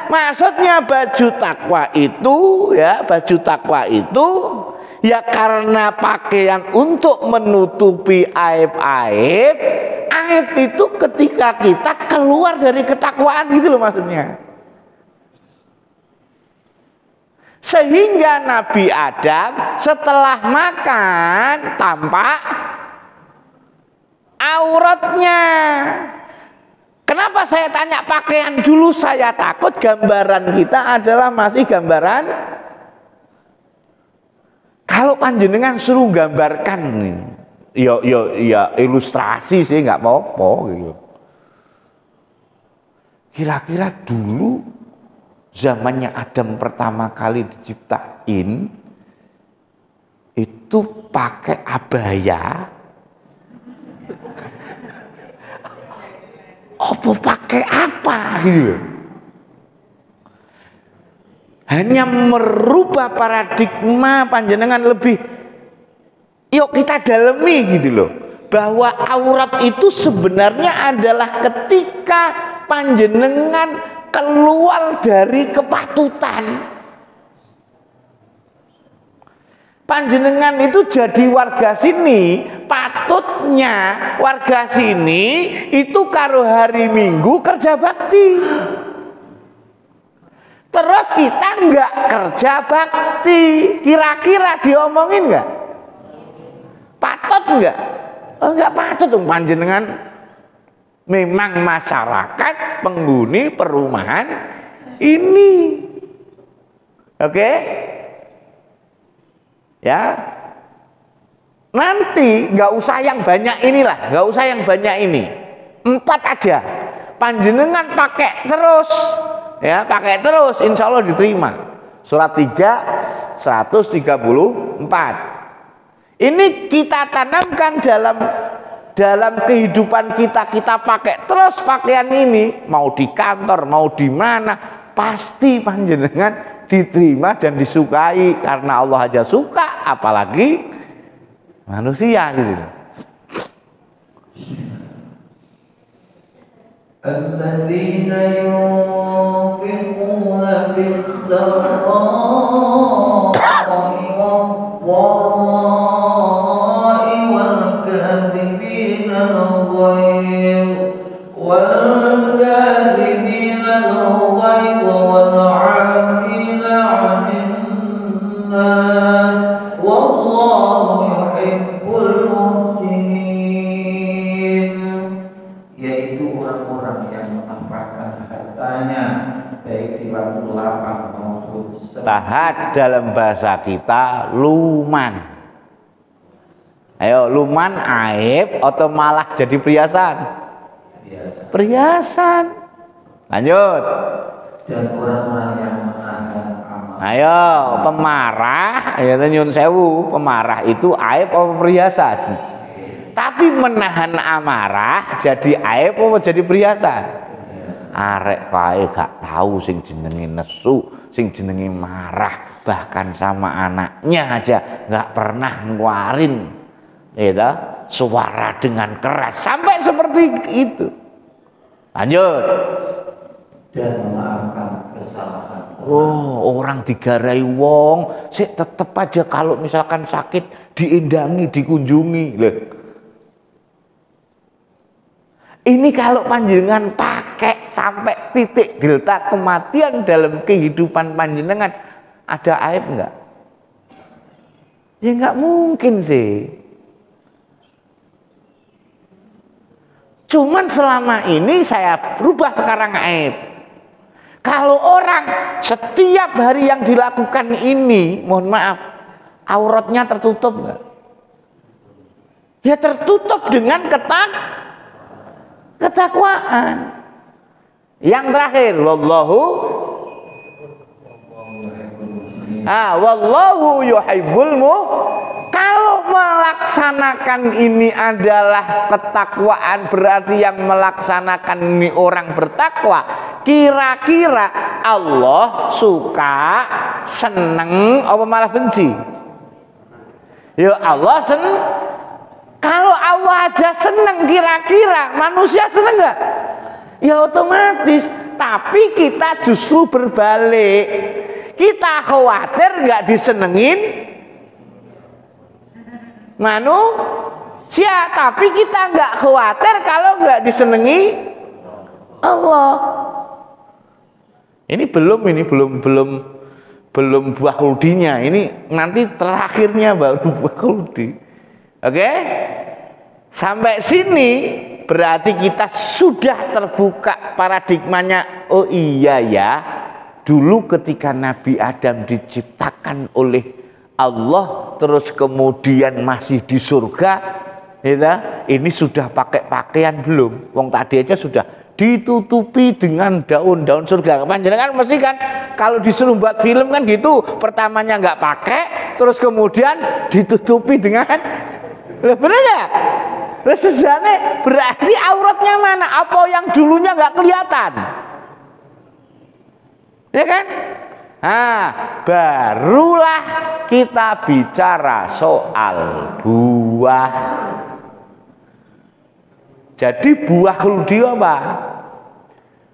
Maksudnya baju takwa itu ya, baju takwa itu ya karena pakaian untuk menutupi aib-aib. Aib itu ketika kita keluar dari ketakwaan gitu loh maksudnya. Sehingga Nabi Adam setelah makan tampak auratnya. Kenapa saya tanya pakaian dulu? Saya takut gambaran kita adalah masih gambaran. Kalau panjenengan suruh gambarkan nih, ya ilustrasi sih nggak apa-apa gitu. Kira-kira dulu zamannya Adam pertama kali diciptain itu pakai abaya Apa pakai apa gitu loh. Hanya merubah paradigma panjenengan lebih, yuk kita dalemi gitu loh, bahwa aurat itu sebenarnya adalah ketika panjenengan keluar dari kepatutan. Panjenengan itu jadi warga sini, patutnya warga sini itu karo hari Minggu kerja bakti. Terus kita nggak kerja bakti, kira-kira diomongin nggak? Patut nggak? Oh, nggak patut dong. Panjenengan memang masyarakat penghuni perumahan ini, oke? Ya, nanti nggak usah yang banyak inilah, nggak usah yang banyak ini, 4 aja. Panjenengan pakai terus, ya pakai terus, insya Allah diterima. Surat 3 134. Ini kita tanamkan dalam kehidupan kita. Kita pakai terus pakaian ini, mau di kantor, mau di mana, pasti panjenengan diterima dan disukai, karena Allah aja suka, apalagi manusia gitu. الذين ينفقون في السراء والضراء والكاظمين الغيظ والعافين عن الناس والله يحب المحسنين, yaitu orang-orang yang menempatkan hartanya baik di waktu lapang maupun Tahat dalam bahasa kita luman. Ayo, luman aib atau malah jadi perhiasan? Perhiasan. Lanjut. Dan orang-orang yang menahan amarah. Ayo, pemarah, ya nyun sewu, pemarah itu aib atau perhiasan? Tapi menahan amarah jadi aib atau jadi perhiasan? Arek kae gak tahu sing jenenge nesu, sing jenenge marah, bahkan sama anaknya aja nggak pernah ngeluarin ya suara dengan keras sampai seperti itu. Lanjut. Dan memaafkan kesalahan. Oh, orang digarai wong, sik tetep aja kalau misalkan sakit diindangi, dikunjungi. Loh. Ini kalau panjenengan pakai sampai titik delta kematian dalam kehidupan panjenengan, ada aib enggak? Ya enggak mungkin sih. Cuman selama ini saya berubah sekarang aib. Kalau orang setiap hari yang dilakukan ini, mohon maaf, auratnya tertutup enggak? Ya tertutup dengan ketakwaan. Yang terakhir, wallahu yuhibbul Kalau melaksanakan ini adalah ketakwaan, berarti yang melaksanakan ini orang bertakwa. Kira-kira Allah suka, seneng, apa malah benci? Ya Allah seneng. Kalau Allah aja seneng, kira-kira manusia seneng nggak? Ya otomatis. Tapi kita justru berbalik. Kita khawatir nggak disenengin manusia, tapi kita nggak khawatir kalau nggak disenengi Allah. Ini belum buah kuldinya. Ini nanti terakhirnya baru buah kuldi. Oke? Sampai sini berarti kita sudah terbuka paradigmanya. Oh iya ya, dulu ketika Nabi Adam diciptakan oleh Allah, terus kemudian masih di surga, ya, ini sudah pakai pakaian belum? Wong tadi aja sudah ditutupi dengan daun-daun surga. Panjenengan mesti kan kalau disuruh buat film kan gitu, pertamanya nggak pakai, terus kemudian ditutupi dengan, bener ya? Sesane berarti auratnya mana? Apa yang dulunya nggak kelihatan? Ya kan? Nah, barulah kita bicara soal buah. Jadi buah khuldi apa?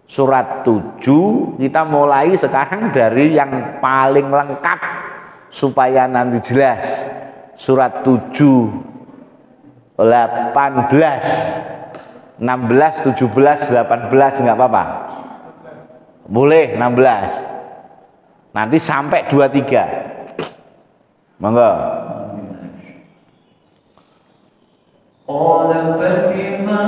Surat 7 kita mulai sekarang dari yang paling lengkap supaya nanti jelas. Surat 7, 18, 16, 17, 18 nggak apa-apa. Boleh 16. Nanti sampai 23. Monggo. Qala fabima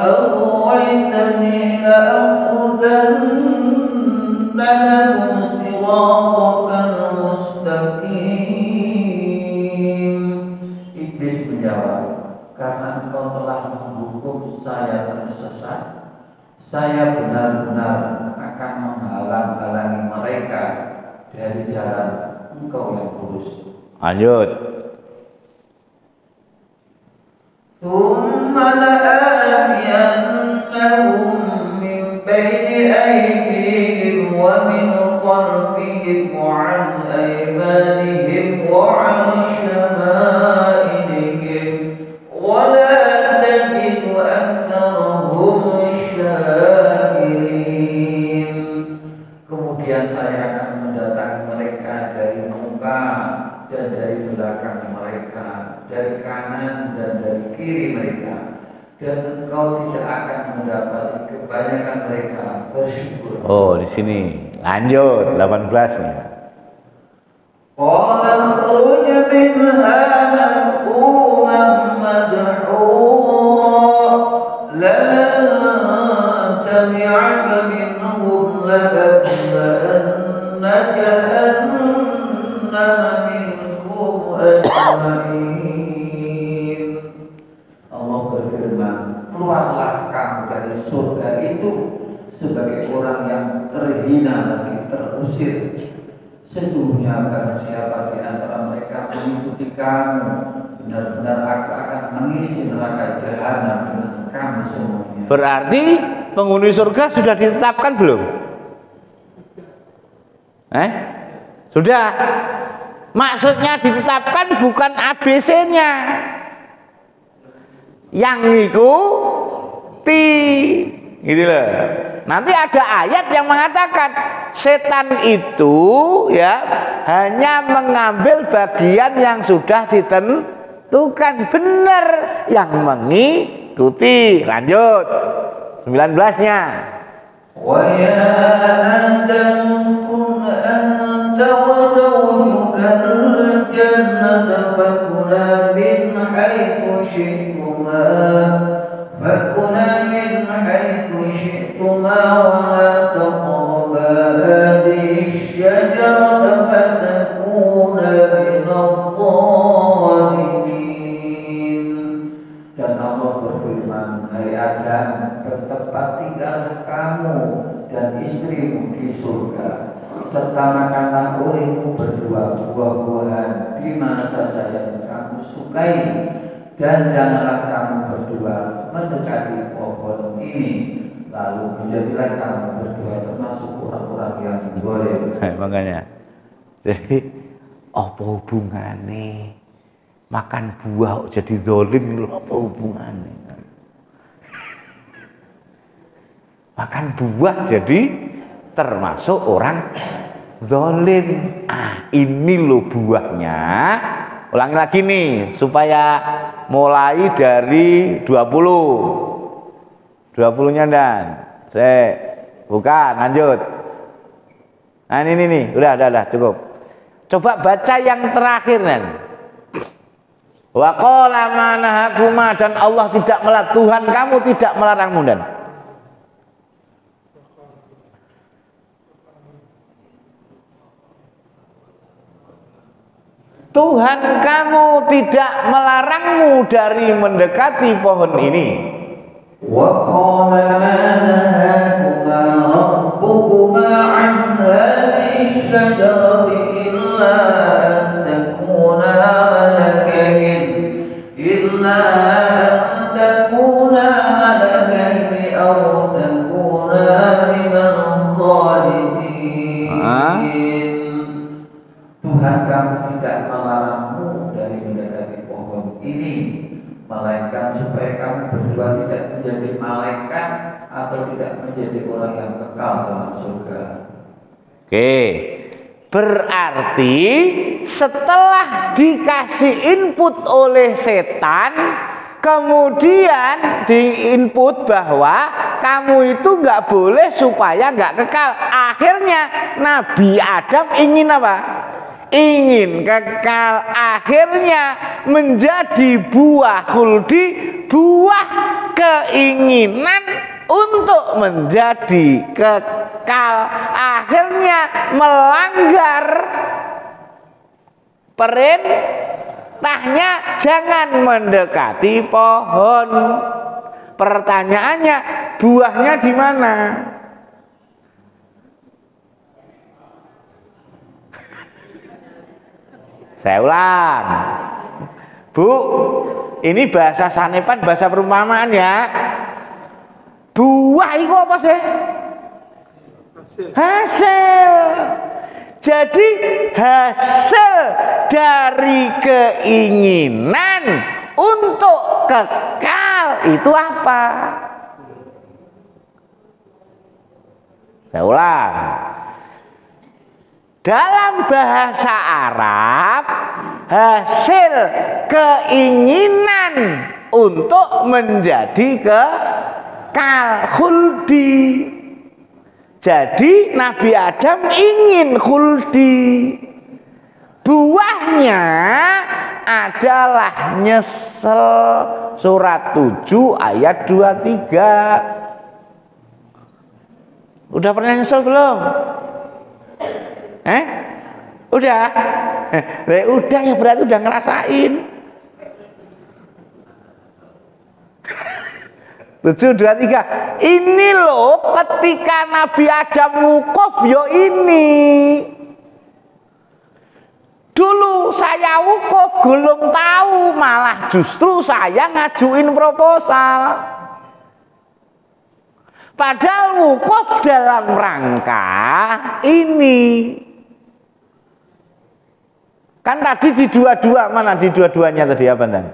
aghwaytani la'aqudanna lahum siratakal mustaqim. Iblis menjawab, karena engkau telah menghukum saya tersesat, saya benar-benar akan menghalang-halangi mereka dari jalan engkau yang lurus. Lanjut. Tsumma la'atiyannahum min bayni aydihim wa min khalfihim wa 'an aymanihim wa 'an shama'ilihim wa la tajidu aktsarahum syakirin. Kemudian saya akan mendatangi mereka dari muka dan dari belakang mereka, dari kanan dan dari kiri mereka, dan engkau tidak akan mendapati kebanyakan mereka bersyukur. Oh, di sini. Lanjut 18 nih. Qala khruj minha madhkuran madhura lan tabi'aka minhum la'amla'anna jahannama minkum ajma'in. Allah berfirman, keluarlah kamu dari surga itu sebagai orang yang terhina lagi terusir. Sesungguhnya barang siapa di antara mereka mengikuti kamu, benar-benar aku akan mengisi neraka jahanam dengan kamu semuanya. Berarti penghuni surga sudah ditetapkan belum? Sudah. Maksudnya ditetapkan bukan ABC-nya. Yang ngikuti. Gitu loh. Nanti ada ayat yang mengatakan setan itu ya hanya mengambil bagian yang sudah ditentukan, benar yang mengikuti. Lanjut 19-nya. Wa ya Adam uskun anta wa zawjuka al-jannata fakula min haythu syi'tuma wa la taqraba hadhihi asy-syajarata fatakuna minadh-dhalimin. Dan Allah berfirman, hai Adam, bertempat tinggal kamu dan istrimu di surga, serta makanlah olehmu berdua buah-buahan di mana saja yang kamu sukai, dan janganlah kamu berdua mendekati pohon ini, lalu menjadilah kamu berdua termasuk orang-orang yang boleh. Makanya, jadi apa hubungannya makan buah jadi zalim? Apa hubungannya? Makan buah jadi termasuk orang zalim. Ini loh buahnya. Ulangi lagi nih supaya mulai dari 20-nya dan bukan, lanjut. Nah ini nih, udah cukup. Coba baca yang terakhir nih. Wa qala ma nahakuma, dan Allah tidak melarang, Tuhan kamu tidak melarangmu. Dan Tuhan kamu tidak melarangmu dari mendekati pohon ini. Wa qala ma nahakuma rabbukuma an hadhihi syajarati illa an takuna malakain melainkan supaya kamu berdua tidak menjadi malaikat atau tidak menjadi orang yang kekal dalam surga. Oke, berarti setelah dikasih input oleh setan, kemudian diinput bahwa kamu itu nggak boleh supaya nggak kekal. Akhirnya Nabi Adam ingin apa? Ingin kekal. Akhirnya menjadi buah khuldi, buah keinginan untuk menjadi kekal. Akhirnya melanggar perintahnya jangan mendekati pohon. Pertanyaannya, buahnya di mana? Saya ulang, Bu, ini bahasa sanepan, bahasa perumpamaan ya. Buah itu apa sih? Hasil. Jadi hasil dari keinginan untuk kekal itu apa? Saya ulang. Dalam bahasa Arab, hasil keinginan untuk menjadi kekal khuldi. Jadi Nabi Adam ingin khuldi. Buahnya adalah nyesel. Surat 7 ayat 23. Udah pernah nyesel belum? Udah? Udah ya, berarti udah ngerasain. 723. Ini loh ketika Nabi Adam wukuf yo ini. Dulu saya wukuf belum tahu, malah justru saya ngajuin proposal. Padahal wukuf dalam rangka ini. Kan tadi di dua-dua, mana di dua-duanya tadi apa dan?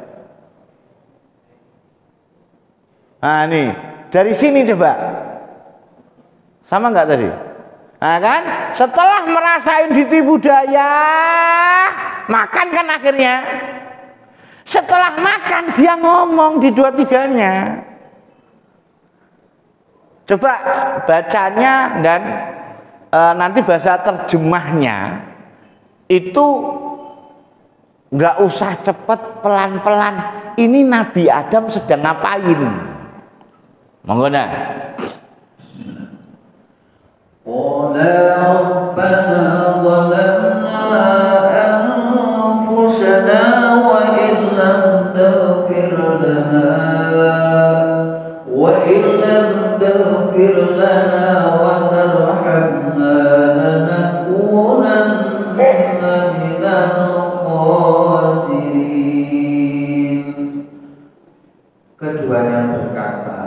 Nah nih, dari sini coba. Sama nggak tadi? Nah kan, setelah merasain ditipu daya, makan kan akhirnya. Setelah makan dia ngomong di dua-tiganya. Coba bacanya dan nanti bahasa terjemahnya itu nggak usah cepet, pelan-pelan. Ini Nabi Adam sedang ngapain? Monggo nah. Keduanya berkata,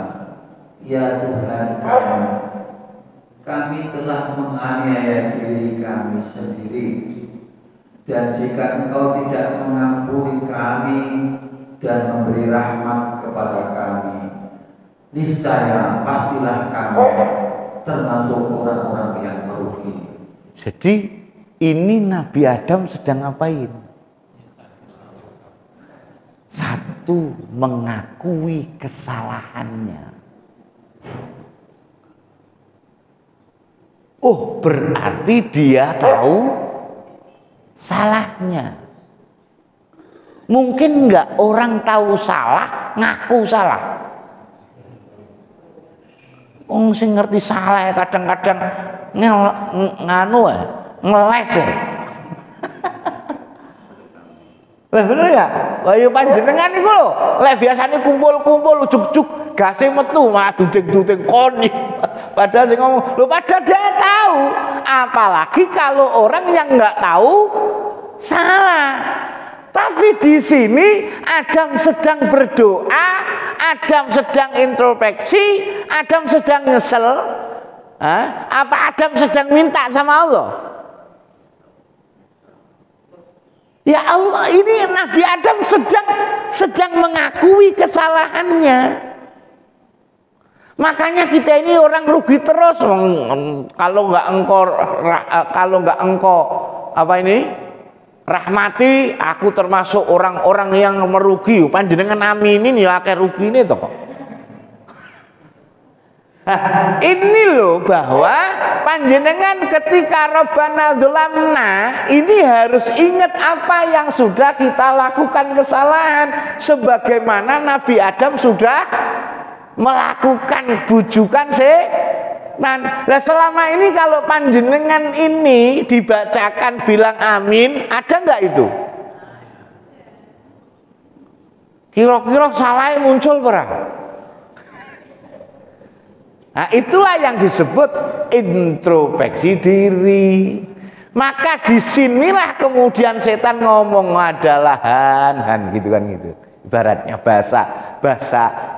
ya Tuhan kami telah menganiaya diri kami sendiri, dan jika Engkau tidak mengampuni kami dan memberi rahmat kepada kami, niscaya pastilah kami termasuk orang-orang yang merugi. Jadi ini Nabi Adam sedang ngapain? Satu, mengakui kesalahannya. Oh, berarti dia tahu salahnya. Mungkin enggak orang tahu salah, ngaku salah. Wong sing ngerti salah kadang-kadang ngeles ya. Lah bener ya? Wayu panjenengan iku lho, lek biasane kumpul-kumpul ujug-ujug gase metu malah duding-duding koni. Padahal sing ngomong, lho padahal dia tahu. Apalagi kalau orang yang enggak tahu salah. Tapi di sini Adam sedang berdoa, Adam sedang introspeksi, Adam sedang nyesel. Apa Adam sedang minta sama Allah? Ya Allah, ini Nabi Adam sedang mengakui kesalahannya. Makanya kita ini orang rugi terus. Kalau nggak engkau apa ini rahmati, aku termasuk orang-orang yang merugi. Panjenengan aminin ya akeh rugi ini toh. Ini loh bahwa panjenengan ketika Rabbana dzalamna ini harus ingat apa yang sudah kita lakukan kesalahan, sebagaimana Nabi Adam sudah melakukan bujukan setan. Nah selama ini kalau panjenengan ini dibacakan bilang amin, ada nggak itu? Kira-kira salahnya muncul berapa? Nah itulah yang disebut introspeksi diri. Maka disinilah kemudian setan ngomong adalah han gitu kan gitu. Ibaratnya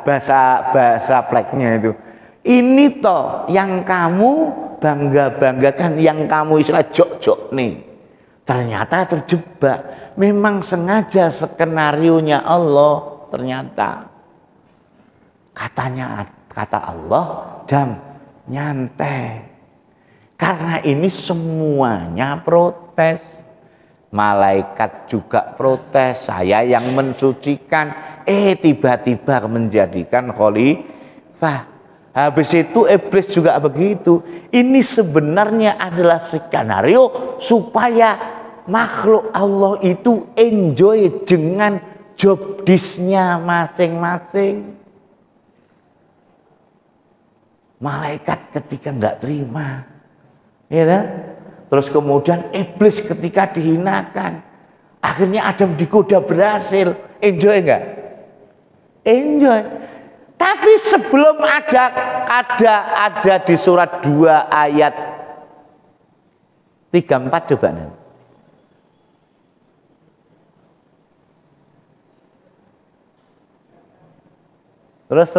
bahasa pleknya itu. Ini toh yang kamu banggakan, yang kamu istilah jok nih. Ternyata terjebak. Memang sengaja skenarionya Allah ternyata. Kata Allah, Dam, nyantai. Karena ini semuanya protes. Malaikat juga protes, saya yang mensucikan, tiba-tiba menjadikan khalifah. Habis itu iblis juga begitu. Ini sebenarnya adalah skenario supaya makhluk Allah itu enjoy dengan job disk-nya masing-masing. Malaikat ketika nggak terima, ya kan? Terus kemudian iblis ketika dihinakan, akhirnya Adam digoda berhasil. Enjoy enggak? Enjoy. Tapi sebelum ada di surat 2 ayat 34 coba nih. Terus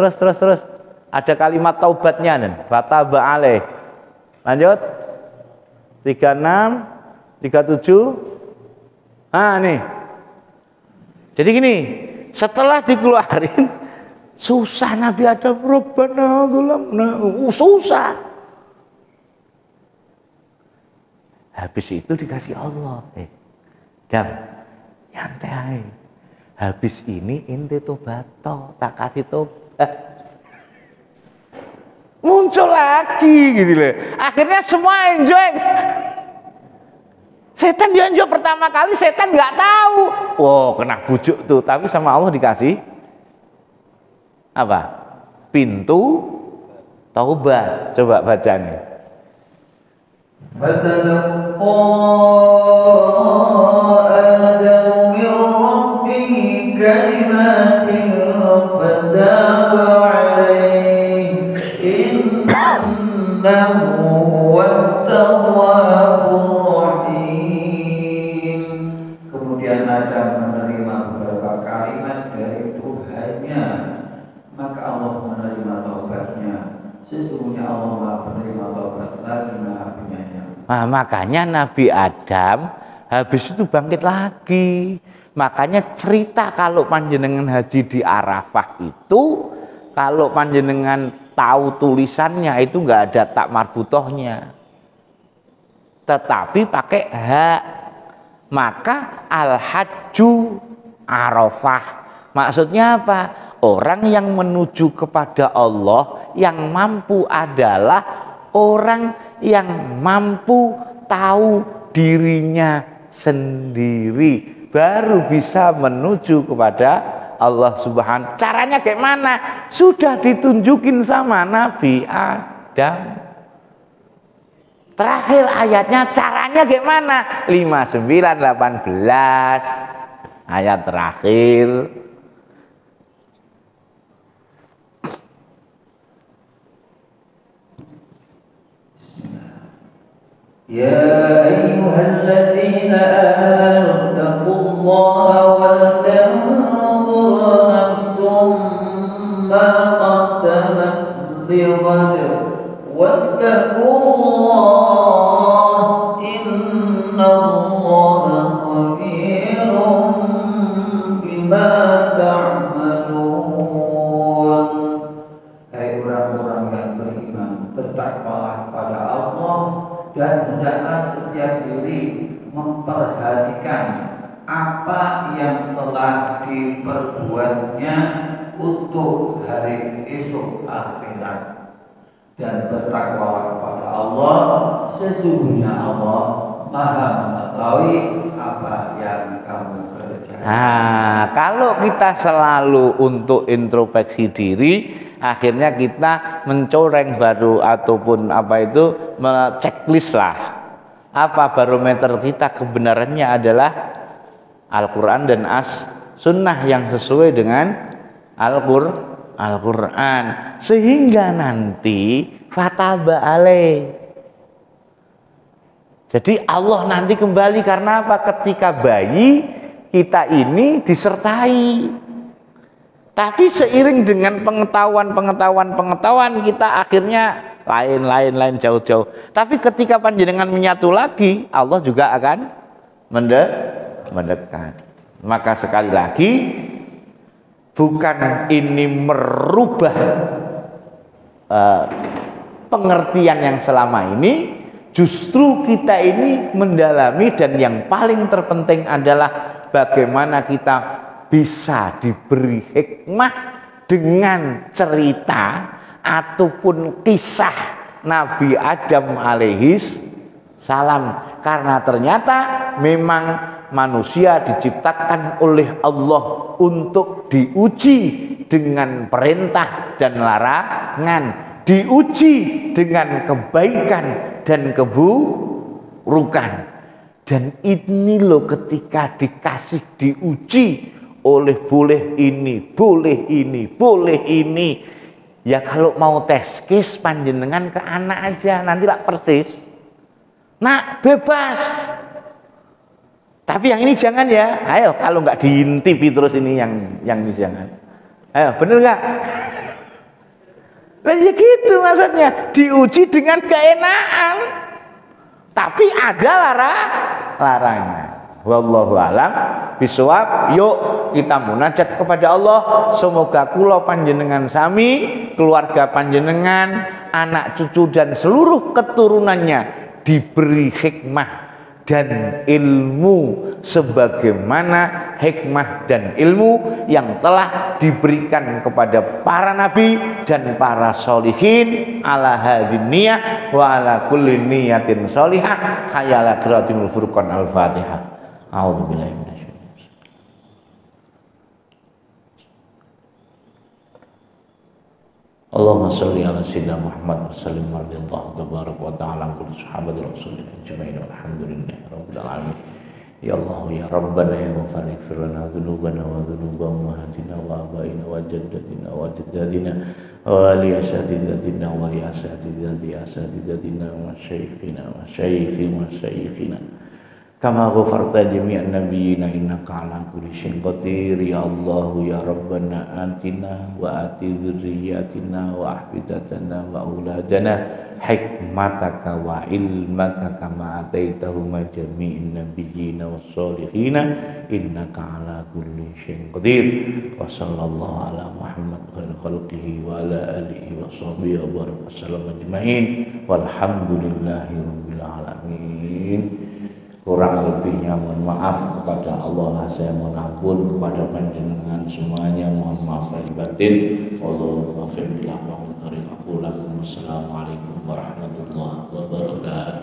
ada kalimat taubatnya nih. Fataba alaih. Lanjut. 36, 37. Nah nih. Jadi gini, setelah dikeluarin susah Nabi Adam, Rabbana dzalamna, susah. Habis itu dikasih Allah, Dam, nyantai. Habis ini ente tobato, tak kasih tobat. Muncul lagi gitu loh. Akhirnya semua enjoy. Setan dia enjoy pertama kali, setan nggak tahu. Wow, kena bujuk tuh. Tapi sama Allah dikasih apa? Pintu taubat. Coba baca nih. Kemudian Adam menerima beberapa kalimat dari Tuhannya, maka Allah menerima taubatnya. Sesungguhnya Allah Maha penerima taubat lagi Maha penyayang. Nah, makanya Nabi Adam habis itu bangkit lagi. Makanya cerita kalau panjenengan haji di Arafah itu, kalau panjenengan tahu tulisannya itu nggak ada tak marbutohnya, tetapi pakai hak. Maka al-hajju Arafah. Maksudnya apa? Orang yang menuju kepada Allah yang mampu adalah orang yang mampu tahu dirinya sendiri, baru bisa menuju kepada Allah Subhanahu. Caranya kayak mana? Sudah ditunjukin sama Nabi Adam. Terakhir ayatnya caranya gimana? 59-18 ayat terakhir. Ya ayyuhalladzina amanu taqullaha wal tanzur nafsum ma qaddamat lighad wattaqullaha innallaha khabirun untuk hari esok akhirat, dan bertakwalah kepada Allah, sesungguhnya Allah Maha mengetahui apa yang kamu kerjakan. Nah, kalau kita selalu untuk introspeksi diri, akhirnya kita mencoreng baru ataupun apa itu checklist lah. Apa barometer kita kebenarannya adalah Al-Quran dan As-Sunnah yang sesuai dengan Al-Quran, sehingga nanti fataba alaih. Jadi Allah nanti kembali karena apa? Ketika bayi kita ini disertai. Tapi seiring dengan pengetahuan kita akhirnya lain jauh-jauh. Tapi ketika panjenengan menyatu lagi, Allah juga akan mendekat. Maka sekali lagi, bukan ini merubah pengertian yang selama ini. Justru kita ini mendalami, dan yang paling terpenting adalah bagaimana kita bisa diberi hikmah dengan cerita ataupun kisah Nabi Adam alaihis salam. Karena ternyata memang manusia diciptakan oleh Allah untuk diuji dengan perintah dan larangan, diuji dengan kebaikan dan keburukan. Dan ini loh, ketika dikasih diuji oleh boleh ini, ya kalau mau tes case panjenengan ke anak aja, nanti lah persis. Nak, bebas. Tapi yang ini jangan ya. Ayo, kalau nggak diintipi terus ini yang ini jangan. Ayo, bener nggak? Nah, ya gitu maksudnya, diuji dengan keenaan, tapi ada larangan. Wallahu a'lam bishawab. Yuk kita munajat kepada Allah. Semoga kula panjenengan sami, keluarga panjenengan, anak cucu dan seluruh keturunannya diberi hikmah dan ilmu sebagaimana hikmah dan ilmu yang telah diberikan kepada para nabi dan para sholihin ala hadin niyah wa ala kulli niyatin sholihah. Hayala qiraatul furqan. Al-Fatihah. A'udzubillahi minasyaitonir rajim. Allahumma shalli ala sayyidina Muhammad wa sallim radhiyallahu tabarak wa ta'ala kulli sahabati rasulillah ajma'in walhamdulillahi rabbil alamin. Ya Allah ya Rabbana ya Mufarriq firlana dhunubana wa dhunuba ummahatina wa abaina wa jaddatina wa jaddatina wa li asatidatina wa li asatidatina wa syaikhina wa syaikhina kama ghafarta jami'an nabiyyina innaka ala kulli syai'in qadir. Ya Allah ya Rabbana atina wa ati dzurriyyatina wa ahbitatana wa auladana hikmataka wa ilmaka kama ataitahum jami'in nabiyyina was solihina innaka ala kulli syai'in qadir. Wa sallallahu ala Muhammad khairil khalqihi wa ala alihi wa sahbihi wa baraka sallam ajma'in walhamdulillahi rabbil alamin. Kurang lebihnya mohon maaf kepada Allah lah, saya mohon ampun kepada panjenengan semuanya, mohon maaf lahir batin. Wallahu a'lam bishawab. Assalamualaikum warahmatullahi wabarakatuh.